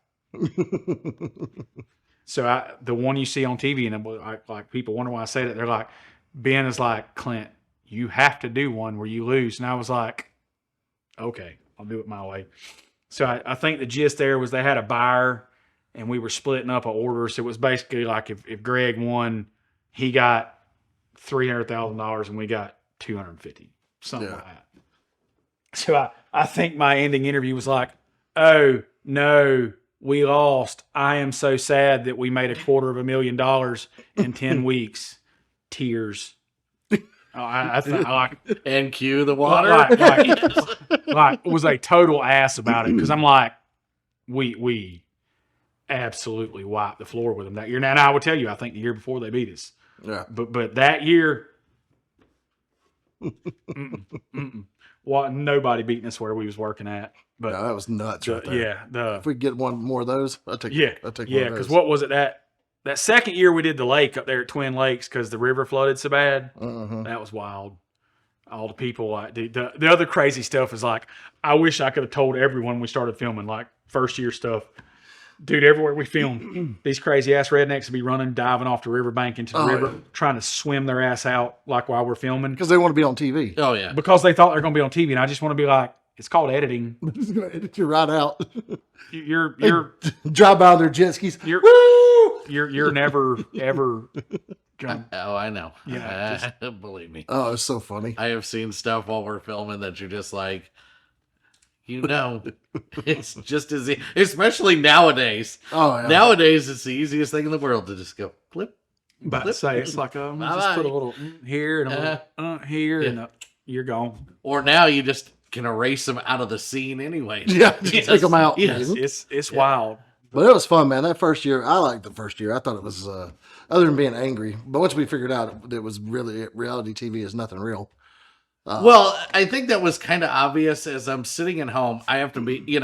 So the one you see on TV, and like people wonder why I say that. They're like, Ben is like, Clint, you have to do one where you lose. And I was like, okay, I'll do it my way. So I think the gist there was they had a buyer and we were splitting up an order. So it was basically like if Greg won, he got $300,000 and we got $250, something like that. So I think my ending interview was like, "Oh no, we lost. I am so sad that we made $250,000 in 10 weeks. Tears." I like and cue the water. Like was a total ass about it because I'm like, we absolutely wiped the floor with them that year. Now, and I would tell you, I think the year before they beat us. Yeah. But that year, nobody beating us where we was working at. But that was nuts. Right there. Yeah. If we get one more of those, I'll take. Yeah. I'll take. Yeah. Because what was it that second year we did the lake up there at Twin Lakes because the river flooded so bad? That was wild. All the people, like, dude, the other crazy stuff is like, I wish I could have told everyone when we started filming, like first year stuff. Dude, everywhere we filmed, these crazy ass rednecks would be running, diving off the riverbank into the river, trying to swim their ass out like while we're filming. Because they want to be on TV. Oh, yeah. Because they thought they're going to be on TV. And I just want to be like, it's called editing. It's going to edit you right out. You're drive by on their jet skis. You're never, ever going. Oh, I know. Yeah. Believe me. Oh, it's so funny. I have seen stuff while we're filming that you're just like, it's just as especially nowadays. Oh, yeah. Nowadays, it's the easiest thing in the world to just go flip. But say it's like just put a little here and a little here and you're gone. Or now you just can erase them out of the scene anyway. Yeah, take them out. Yes, it's wild. But it was fun, man. That first year, I liked the first year. I thought it was other than being angry. But once we figured out it was really reality TV is nothing real. Well, I think that was kind of obvious as I'm sitting at home. I have to be,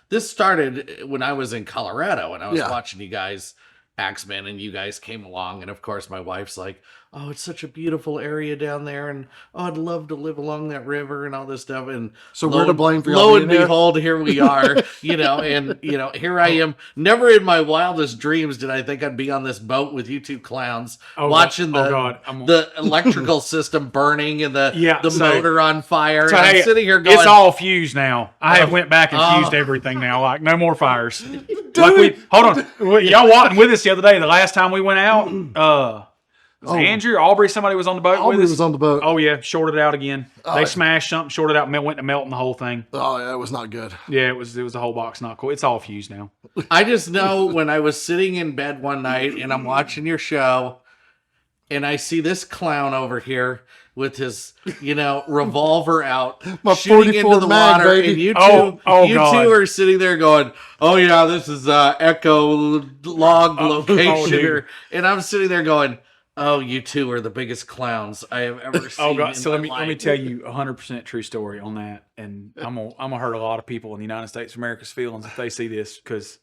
this started when I was in Colorado and I was watching you guys, AxMen, and you guys came along. And of course, my wife's like, "Oh, it's such a beautiful area down there. And I'd love to live along that river and all this stuff." And so we're to blame for lo and behold, here we are, and here I am. Never in my wildest dreams did I think I'd be on this boat with you two clowns watching the electrical system burning and the motor on fire. So, and I'm sitting here going, it's all fused now. I have went back and fused everything now. Like no more fires. Like hold on, y'all walking with us the other day. The last time we went out, Andrew, Aubrey, somebody was on the boat with us. Aubrey was on the boat. Oh, yeah. Shorted out again. They smashed something, shorted out, went to melting the whole thing. Oh, yeah. It was not good. Yeah, it was the whole box not cool. It's all fused now. I just know when I was sitting in bed one night and I'm watching your show and I see this clown over here with his, revolver out, shooting into the water, baby. And you two are sitting there going, "Oh yeah, this is Echo log location here," and I'm sitting there going, "Oh, you two are the biggest clowns I have ever seen." Oh God! So let me tell you a 100% true story on that, and I'm gonna hurt a lot of people in the United States of America's feelings if they see this because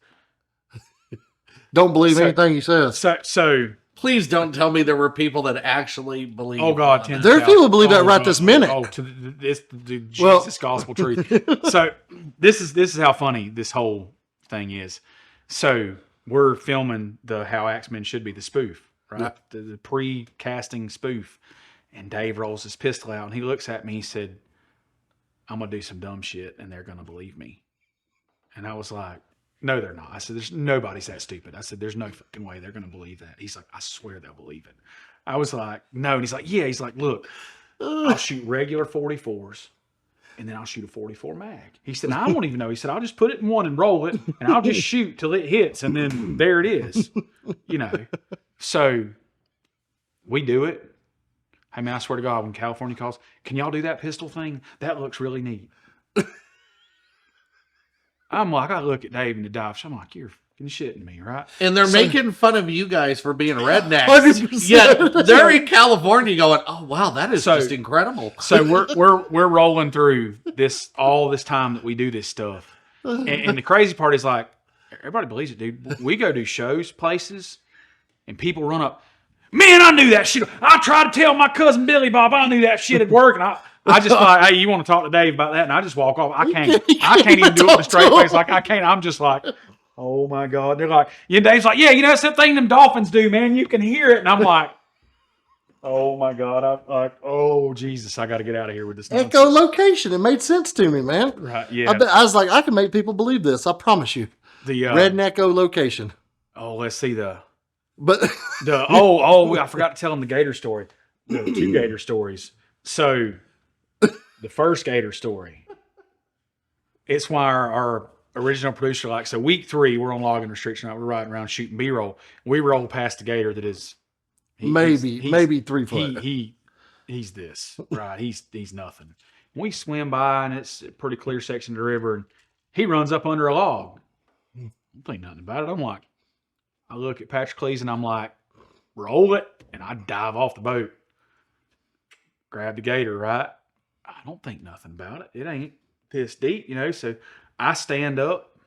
don't believe anything he says. So. Please don't tell me there were people that actually believe. Oh God, there's people who believe that right this minute. Oh, to the Jesus gospel truth. So this is how funny this whole thing is. So we're filming how AxMen should be, the spoof, right? The pre-casting spoof, and Dave rolls his pistol out and he looks at me. He said, "I'm gonna do some dumb shit and they're gonna believe me." And I was like, "No, they're not." I said, "There's nobody's that stupid." I said, "There's no fucking way they're going to believe that." He's like, "I swear they'll believe it." I was like, "No." And he's like, "Yeah." He's like, "Look, I'll shoot regular 44s and then I'll shoot a 44 mag." He said, "I won't even know." He said, "I'll just put it in one and roll it and I'll just shoot till it hits. And then there it is." So we do it. Hey man, I swear to God, when California calls, "Can y'all do that pistol thing? That looks really neat." I'm like, I look at Dave and the dive. I'm like, "You're fucking shitting me, right?" And they're making fun of you guys for being rednecks. 100%. Yeah, they're in California going, "Oh wow, that is just incredible." So we're rolling through all this time that we do this stuff, and the crazy part is like everybody believes it, dude. We go do shows, places, and people run up. "Man, I knew that shit. I tried to tell my cousin Billy Bob I knew that shit would work." And I just like, "Hey, you want to talk to Dave about that?" And I just walk off. I can't even do it with a straight face. Like I can't. I'm just like, "Oh my God." They're like, Dave's like, "Yeah, that's that thing them dolphins do, man. You can hear it." And I'm like, "Oh my God." I'm like, "Oh Jesus, I got to get out of here with this nonsense." Echolocation. It made sense to me, man. Right? Yeah. I was like, I can make people believe this. I promise you. The rednecko location. Oh, let's see But I forgot to tell him the gator story. The 2 gator stories. So the first gator story. It's why our original producer, so week 3, we're on logging restriction. We're riding around shooting B-roll. We roll past the gator that is maybe 3 foot. He's this, right? He's nothing. We swim by and it's a pretty clear section of the river, and he runs up under a log. I don't think nothing about it. I look at Patrick and I'm like, roll it, and I dive off the boat. Grab the gator, right? I don't think nothing about it. It ain't this deep, so I stand up,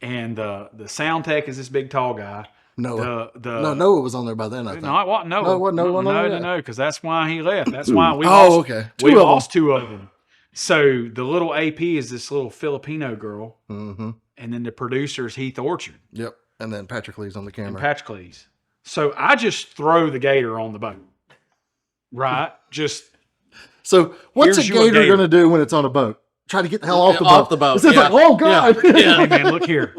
and the sound tech is this big tall guy. Noah. Noah was on there by then, I think. No, it wasn't Noah. No, because that's why he left. That's why we we lost 2 of them. So the little AP is this little Filipino girl, mm-hmm. and then the producer's Heath Orchard. Yep, and then Patrick Lee's on the camera. So I just throw the gator on the boat, right? So what's a gator going to do when it's on a boat? Try to get the hell off the boat. Off the boat. It's like, oh God! Yeah. Hey man, look here.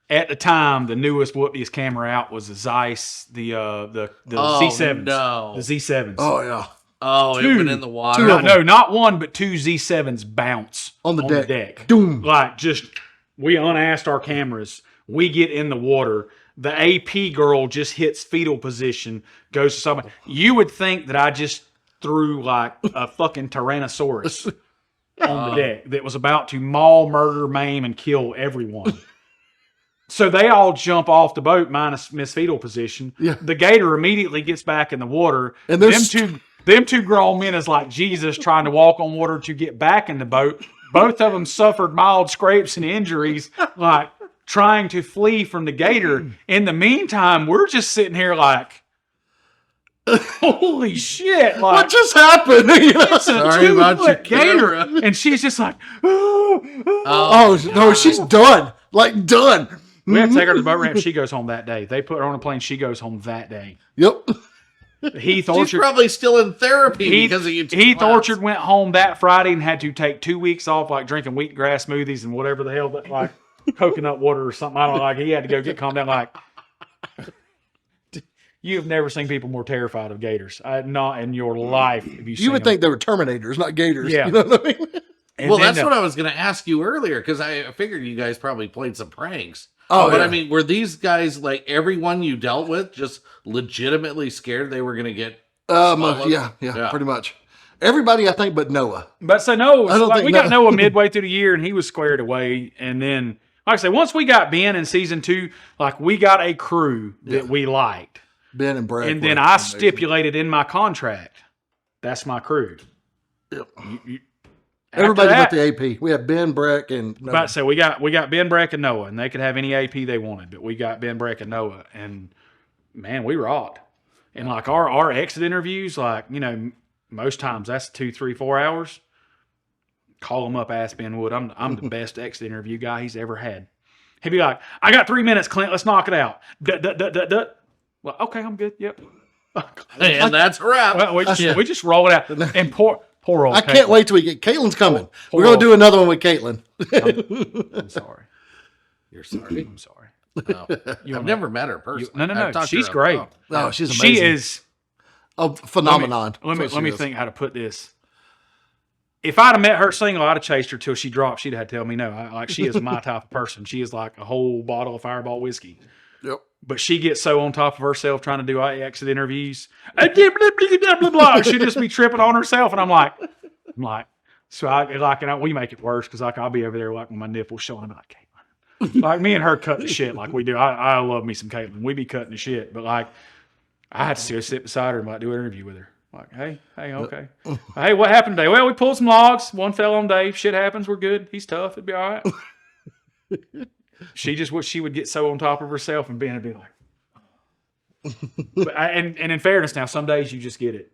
At the time, the newest whoopiest camera out was the Zeiss, the Z7s. No. The Z7s. Oh yeah. Oh, it went in the water. No, not 1, but 2 Z7s bounce on the deck. Doom. We unasked our cameras. We get in the water. The AP girl just hits fetal position, goes to somebody. You would think that I just threw like a fucking Tyrannosaurus on the deck that was about to maul, murder, maim, and kill everyone. So they all jump off the boat minus Miss Fetal position. Yeah. The gator immediately gets back in the water. And them two grown men is like Jesus trying to walk on water to get back in the boat. Both of them suffered mild scrapes and injuries, like trying to flee from the gator. In the meantime, we're just sitting here like, holy shit! Like, what just happened? It's a 2-foot gator, and she's just like, no, she's done. Like done. We had to take her to the boat ramp. She goes home that day. They put her on a plane. She goes home that day. Yep. She's probably still in therapy because of you. Heath Orchard went home that Friday and had to take 2 weeks off, like drinking wheatgrass smoothies and whatever the hell, like coconut water or something. I don't know. Like he had to go get calmed down. Like you have never seen people more terrified of gators. Not in your life. You would think they were Terminators, not gators. Yeah. You know what I mean? Well, that's what I was going to ask you earlier because I figured you guys probably played some pranks. But I mean, were these guys, like everyone you dealt with, just legitimately scared they were going to get yeah, pretty much. Everybody, I think, but Noah. But so Noah, we got Noah midway through the year, and he was squared away. And then, like I say, once we got Ben in season 2, like we got a crew that we liked. Ben and Brad. And then I stipulated in my contract, that's my crew. Yep. Everybody but the AP. We have Ben, Breck, and Noah. But so we got Ben, Breck, and Noah, and they could have any AP they wanted, but we got Ben, Breck, and Noah, and man, we rocked. And like our exit interviews, like most times that's 2, 3, 4 hours. Call him up, ask Ben Wood. I'm the best exit interview guy he's ever had. He'd be like, "I got 3 minutes, Clint. Let's knock it out." Well, okay, I'm good. Yep. And that's a wrap. Well, we just roll it out. And poor old I can't wait till we get Caitlin's coming. We're going to do another one with Caitlin. I'm sorry. You're sorry. I'm sorry. No. I've never met her personally. No. She's great. She's amazing. She is a phenomenon. Let me think how to put this. If I'd have met her single, I'd have chased her till she dropped. She'd have to tell me no. She is my type of person. She is like a whole bottle of Fireball whiskey. Yep. But she gets so on top of herself trying to do exit interviews. She'd just be tripping on herself. And I'm like, so we make it worse because I'll be over there like with my nipples showing. I'm like, Caitlin. Like me and her cut the shit like we do. I love me some Caitlin. We be cutting the shit. But like, I had to sit beside her and do an interview with her. Like, hey, okay. Hey, what happened today? Well, we pulled some logs. One fell on Dave. Shit happens. We're good. He's tough. It'd be all right. She would get so on top of herself and Ben would be like, and in fairness, now some days you just get it.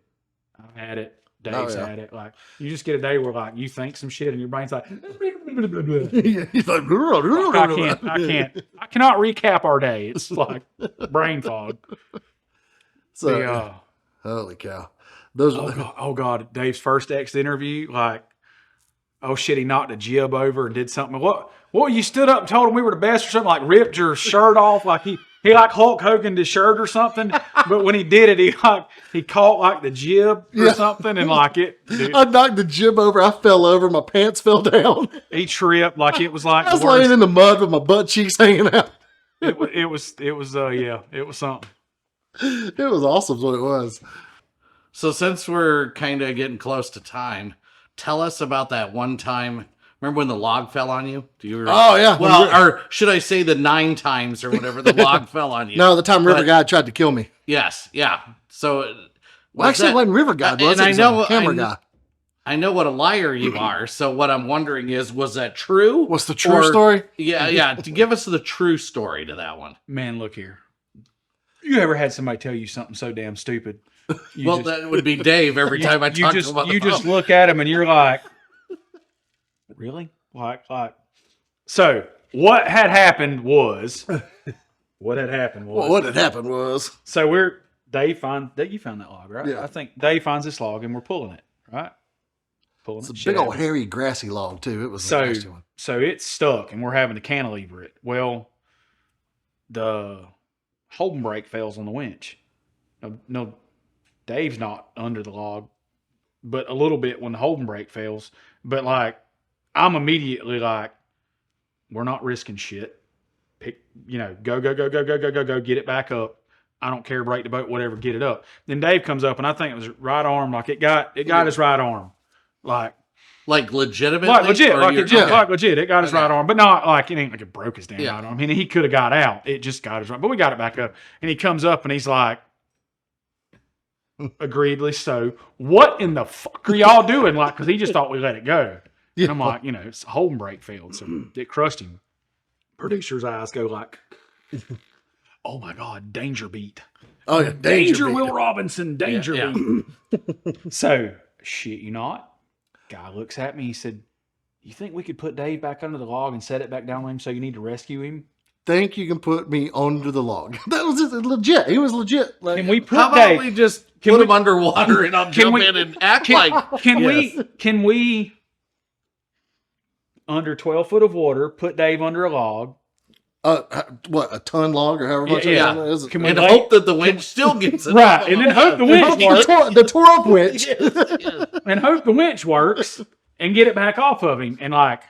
I've had it. Dave's had it. Like you just get a day where like you think some shit and your brain's like, he's like, I cannot recap our day. It's like brain fog. So, holy cow! Oh God, Dave's first exit interview, like oh shit, he knocked a jib over and did something. What, you stood up and told him we were the best or something, like ripped your shirt off, like he like Hulk Hogan his shirt or something. But when he did it, he caught like the jib or something, and like it. Dude, I knocked the jib over. I fell over. My pants fell down. he tripped like it was like I was laying in the mud with my butt cheeks hanging out. It was something. It was awesome. Is what it was. So since we're kind of getting close to time, tell us about that one time. Remember when the log fell on you? Do you? Oh yeah. Well, or should I say the 9 times or whatever the log fell on you? No, the time River Guy tried to kill me. Yes. Yeah. So. Well, actually, it wasn't River Guy. Was and it? I know Camera Guy. I know what a liar you are. So what I'm wondering is, was that true? What's the true story? Yeah. To give us the true story to that one. Man, look here. You ever had somebody tell you something so damn stupid? That would be Dave every time I talk to him. You just look at him and you're like, really? Like. So what had happened was. So you found that log, right? Yeah. I think Dave finds this log and we're pulling it, right? It's a big old hairy grassy log too. It was so a nasty one. So it's stuck and we're having to cantilever it. Well, the holding brake fails on the winch. No, Dave's not under the log, but a little bit when the holding brake fails. But like, I'm immediately like, we're not risking shit. Go, get it back up. I don't care, break the boat, whatever, get it up. Then Dave comes up, and I think it was right arm, like it got his right arm. Like legitimately? Like legit. It got his right arm, but not like it ain't like it broke his damn right arm. I mean, he could have got out. It just got his right, but we got it back up. And he comes up and he's like, agreedly so, what in the fuck are y'all doing? Like, because he just thought we let it go. Yeah. And I'm like, it's a holding brake failed, so it crushed him. Producer's eyes go like, oh my God, danger beat. Oh yeah, danger Will Robinson, danger beat. So, shit you not. Guy looks at me, he said, you think we could put Dave back under the log and set it back down on him so you need to rescue him? Think you can put me under the log? That was just legit. He was legit. Like, can we put how Dave? About we just put him underwater and I'll jump in and act like... Can we, under 12 foot of water, put Dave under a log? What, a ton log or however much it is? And hope that the winch still gets it. Right, and then hope the winch works. The tore up winch. Yes. And hope the winch works and get it back off of him. And like,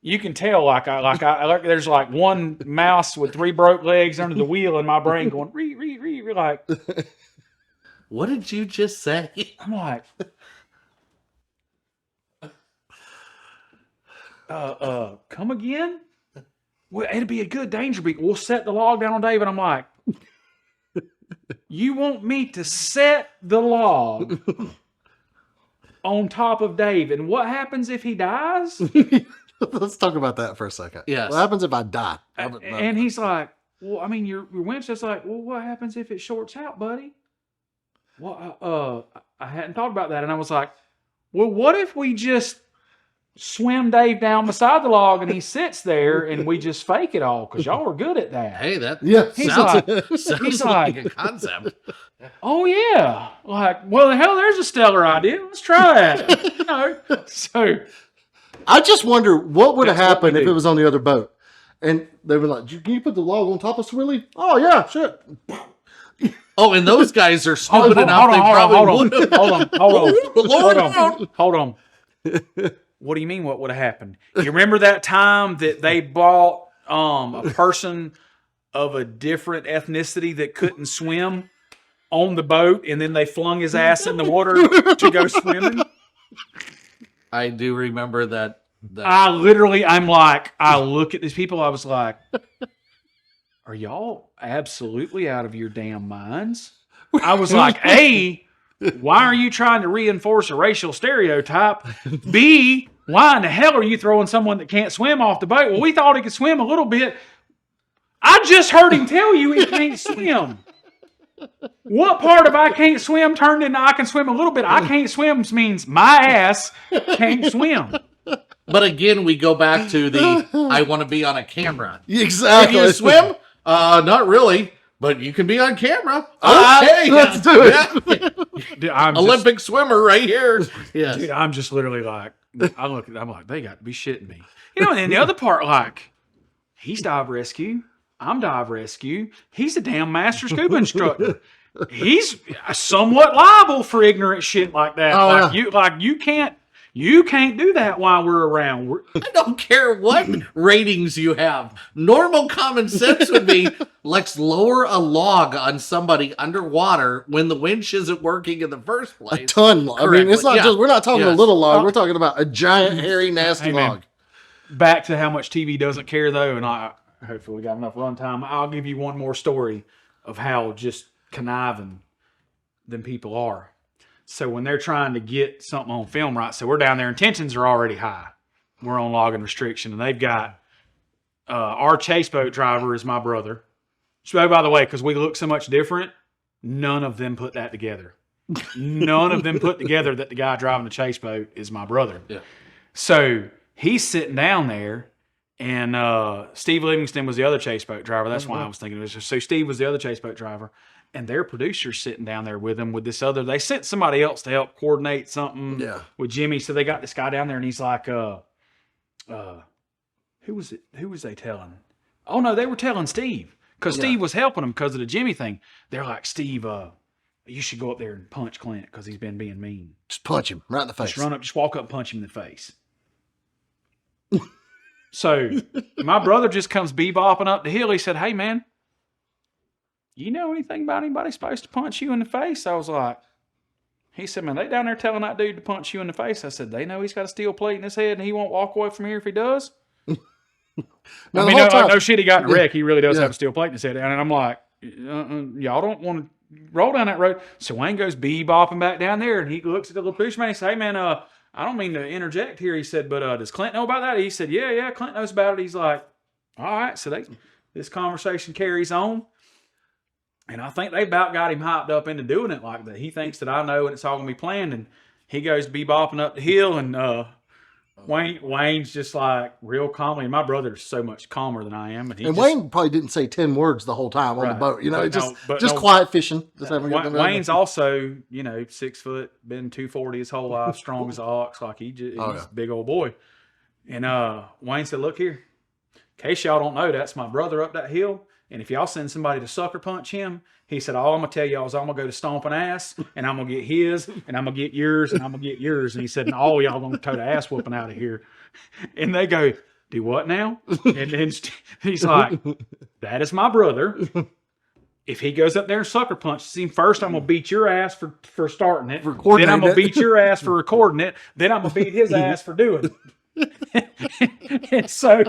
you can tell, like there's like one mouse with 3 broke legs under the wheel in my brain going, re, like. What did you just say? I'm like, come again? Well, it'll be a good danger beat. We'll set the log down on Dave. And I'm like, you want me to set the log on top of Dave? And what happens if he dies? Let's talk about that for a second. Yes. What happens if I die? And he's like, well, I mean, your winch is like, well, what happens if it shorts out, buddy? Well, I hadn't thought about that. And I was like, well, what if we just swim Dave down beside the log and he sits there and we just fake it all because y'all are good at that. Hey, that sounds like a concept. Oh yeah, like, well, hell, there's a stellar idea. Let's try that. So I just wonder what would have happened if it was on the other boat, and they were like, "Can you put the log on top of Swilly?" Oh yeah, shit. Oh, and those guys are stupid enough. Hold on. What do you mean what would have happened? You remember that time that they bought a person of a different ethnicity that couldn't swim on the boat, and then they flung his ass in the water to go swimming? I do remember that. I look at these people, I was like, are y'all absolutely out of your damn minds? I was like, A, why are you trying to reinforce a racial stereotype? B, why in the hell are you throwing someone that can't swim off the boat? Well, we thought he could swim a little bit. I just heard him tell you he can't swim. What part of I can't swim turned into I can swim a little bit? I can't swim means my ass can't swim. But again, we go back to the I want to be on a camera. Exactly. Can you swim? Not really. But you can be on camera. Okay, let's do it. Yeah. Dude, Olympic swimmer right here. Yes. Dude, I'm just literally like, I look at it, I'm like, they got to be shitting me. You know, and the other part, like, he's dive rescue. I'm dive rescue. He's a damn master scuba instructor. He's somewhat liable for ignorant shit like that. Oh, You can't do that while we're around. I don't care what ratings you have. Normal common sense would be, let's lower a log on somebody underwater when the winch isn't working in the first place. A ton. I mean, it's not just, we're not talking a little log. We're talking about a giant, hairy, nasty log. Back to how much TV doesn't care, though, and hopefully we got enough runtime. I'll give you one more story of how just conniving them people are. So when they're trying to get something on film, right? So we're down there and tensions are already high. We're on logging restriction, and they've got our chase boat driver is my brother. So by the way, because we look so much different, none of them put that together. None of them put together that the guy driving the chase boat is my brother. Yeah. So he's sitting down there, and Steve Livingston was the other chase boat driver. That's why I was thinking of this. So Steve was the other chase boat driver. And their producer's sitting down there with them with this other. They sent somebody else to help coordinate something with Jimmy. So they got this guy down there, and he's like, who was it? Who was they telling? Oh, no, they were telling Steve. Because Steve was helping them because of the Jimmy thing. They're like, Steve, you should go up there and punch Clint because he's been being mean. Just punch him right in the face. Just walk up and punch him in the face. So my brother just comes bebopping up the hill. He said, hey, man, you know anything about anybody supposed to punch you in the face? I was like, he said, man, they down there telling that dude to punch you in the face. I said, they know he's got a steel plate in his head and he won't walk away from here if he does. No shit, he got in a wreck. He really does have a steel plate in his head. And I'm like, y'all don't want to roll down that road. So Wayne goes bebopping back down there, and he looks at the little policeman. He says, hey, man, I don't mean to interject here. He said, but does Clint know about that? He said, yeah, Clint knows about it. He's like, all right. So this conversation carries on. And I think they about got him hyped up into doing it like that. He thinks that I know and it's all going to be planned. And he goes bebopping up the hill, and Wayne's just like real calmly. My brother's so much calmer than I am. And Wayne probably didn't say 10 words the whole time on the boat. You know, just quiet fishing. Wayne's also, 6 foot, been 240 his whole life, strong as an ox. Like he's a big old boy. And Wayne said, look here, in case y'all don't know, that's my brother up that hill. And if y'all send somebody to sucker punch him, he said, all I'm going to tell y'all is I'm going to go to stomping ass, and I'm going to get his, and I'm going to get yours, and I'm going to get yours. And he said, and all y'all going to toe the ass whooping out of here. And they go, do what now? And then he's like, that is my brother. If he goes up there and sucker punches him, first I'm going to beat your ass for starting it. Then I'm going to beat your ass for recording it. Then I'm going to beat his ass for doing it. And so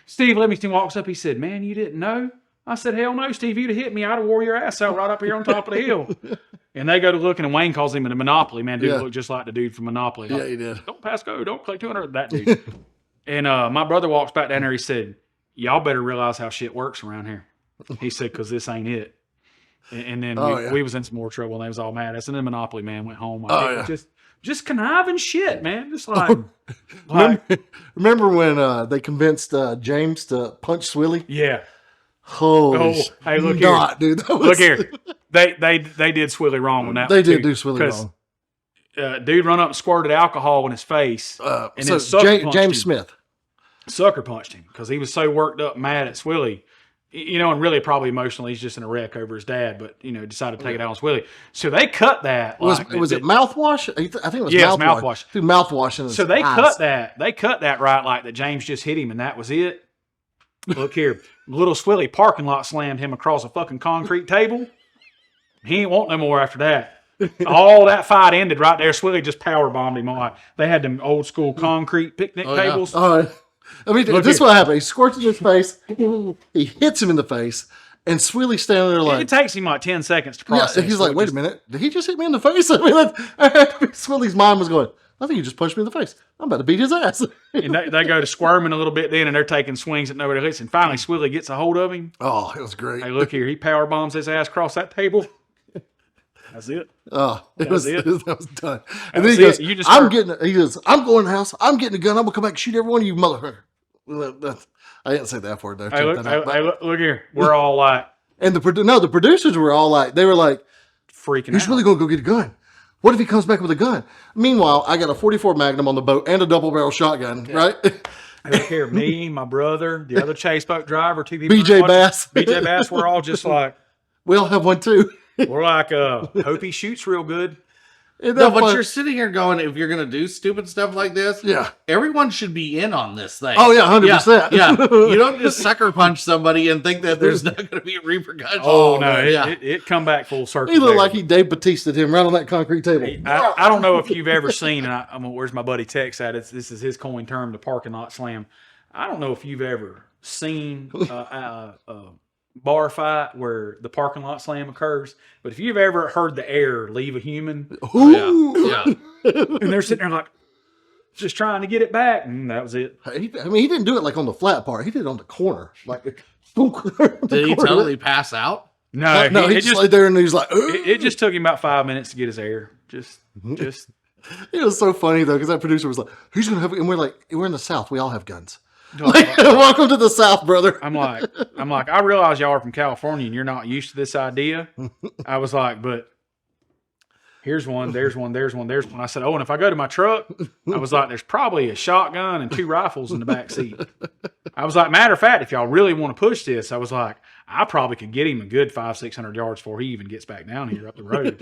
Steve Livingston walks up. He said, man, you didn't know? I said, hell no, Steve. You'd have hit me. I'd have wore your ass out right up here on top of the hill. And they go to looking, and Wayne calls him a Monopoly. Man, dude looked just like the dude from Monopoly. Yeah, he did. Don't pass go. Don't click 200. That dude. And my brother walks back down there. He said, y'all better realize how shit works around here. He said, because this ain't it. And then we was in some more trouble, and they was all mad. And then Monopoly man went home. Just conniving shit, man. Just like, remember when they convinced James to punch Swilly? Yeah. Holy hey, look here, dude. Look here. They did Swilly wrong on that. They did do Swilly wrong. Dude run up and squirted alcohol in his face. And so then James Smith sucker punched him because he was so worked up, mad at Swilly. And really probably emotionally, he's just in a wreck over his dad, but, decided to take it out on Swilly. So they cut that. Was it mouthwash? I think it was mouthwash. Through mouthwash in his So they eyes. cut that. They cut that right like that James just hit him, and that was it. Look here. Little Swilly parking lot slammed him across a fucking concrete table. He ain't want no more after that. All that fight ended right there. Swilly just power bombed him. They had them old school concrete picnic tables. Yeah. I mean, this is what happened. He squirts in his face. He hits him in the face. And Swilly's standing there like... It takes him like 10 seconds to process. Yeah, he's like, wait a minute. Did he just hit me in the face? I mean, Swilly's mind was going, I think he just punched me in the face. I'm about to beat his ass. And they go to squirming a little bit then, and they're taking swings at nobody hits. And finally, Swilly gets a hold of him. Oh, it was great. Hey, look here. He power bombs his ass across that table. That's it. Oh, that was done. And then he goes, he goes, I'm going to the house. I'm getting a gun. I'm going to come back and shoot every one of you motherfucker. I didn't say that word though. Hey, look here. We're all like, and the producers were all like, they were like, freaking out. He's really going to go get a gun. What if he comes back with a gun? Meanwhile, I got a 44 Magnum on the boat and a double barrel shotgun, right? I don't care. Me, my brother, the other chase boat driver, 2 people. BJ Bass. BJ Bass, we're all just like, We all have one too. we're like, hope he shoots real good. No, but you're sitting here going, if you're going to do stupid stuff like this, Yeah. everyone should be in on this thing. Oh, yeah, 100%. Yeah. You don't just sucker punch somebody and think that there's not going to be repercussions. Oh, no. It come back full circle. He looked there. like he Dave Bautista'd him right on that concrete table. I don't know if you've ever seen, and where's my buddy Tex at? This is his coin term, the parking lot slam. I don't know if you've ever seen a bar fight where the parking lot slam occurs, but if you've ever heard the air leave a human, Yeah. and they're sitting there like just trying to get it back, and that was it. He didn't do it like on the flat part. He did it on the corner. Like, Did he totally pass out? No, he just laid there and he was like, it just took him about 5 minutes to get his air. Just It was so funny though, because that producer was like, "Who's gonna have?" And we're like, "We're in the South. We all have guns." Like, welcome to the South, brother. I'm like, I realize y'all are from California and you're not used to this idea. I was like, but here's one, there's one. I said, oh, and if I go to my truck, I was like, there's probably a shotgun and 2 rifles in the back seat. I was like, matter of fact, if y'all really want to push this, I was like, I probably could get him a good 500-600 yards before he even gets back down here up the road.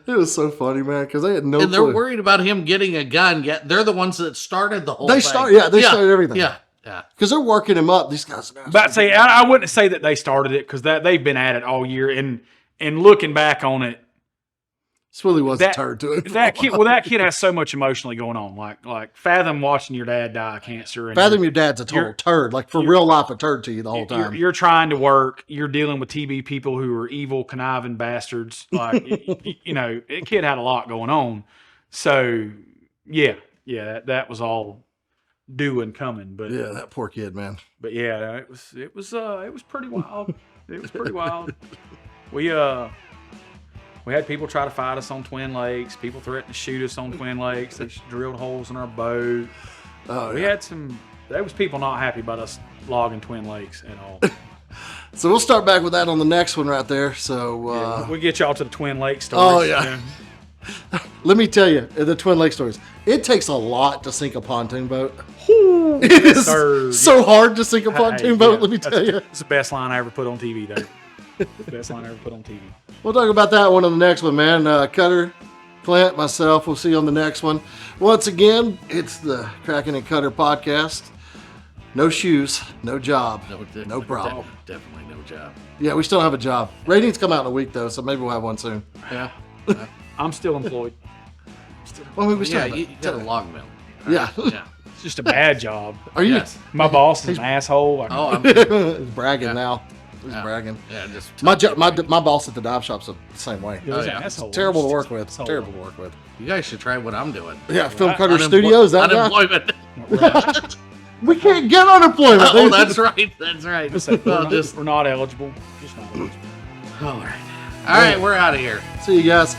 It was so funny, man, because they had no And they're clue. worried about him getting a gun, yet they're the ones that started the whole They thing. started everything. Yeah. Because they're working him up. These guys. But say, I wouldn't say that they started it because they've been at it all year. And looking back on it, This really was a turd to it. That kid has so much emotionally going on. Like fathom watching your dad die of cancer. And Fathom your dad's a total turd. Like, for real life, a turd to you the whole time. You're trying to work. You're dealing with TV people who are evil, conniving bastards. Like, that kid had a lot going on. So, yeah, that was all due and coming. But yeah, that poor kid, man. But yeah, it was pretty wild. It was pretty wild. We had people try to fight us on Twin Lakes. People threatened to shoot us on Twin Lakes. They drilled holes in our boat. There was people not happy about us logging Twin Lakes at all. So we'll start back with that on the next one right there. So we'll get y'all to the Twin Lakes stories. Oh, yeah. Let me tell you, the Twin Lakes stories. It takes a lot to sink a pontoon boat. It is so hard to sink a pontoon boat, let me tell you. It's the best line I ever put on TV, though. The best line I ever put on TV. We'll talk about that one on the next one, man. Cutter, Clint, myself, we'll see you on the next one. Once again, it's the Kraken&Cutter podcast. No shoes, no job, no problem. Definitely no job. Yeah, we still have a job. Ratings come out in a week, though, so maybe we'll have one soon. Yeah. I'm still employed. You got a log mill. Yeah. It's just a bad job. Are you? Yes. My boss is an asshole. He's bragging now. He's bragging. Yeah, just my boss at the dive shop's the same way. He's an asshole. It's terrible to work with. Terrible to work with. You guys should try what I'm doing. Yeah, Film Cutter Studios. That guy. Unemployment. We can't get unemployment. Oh, that's right. That's right. We're not eligible. Just not eligible. All right. All right, we're out of here. See you guys.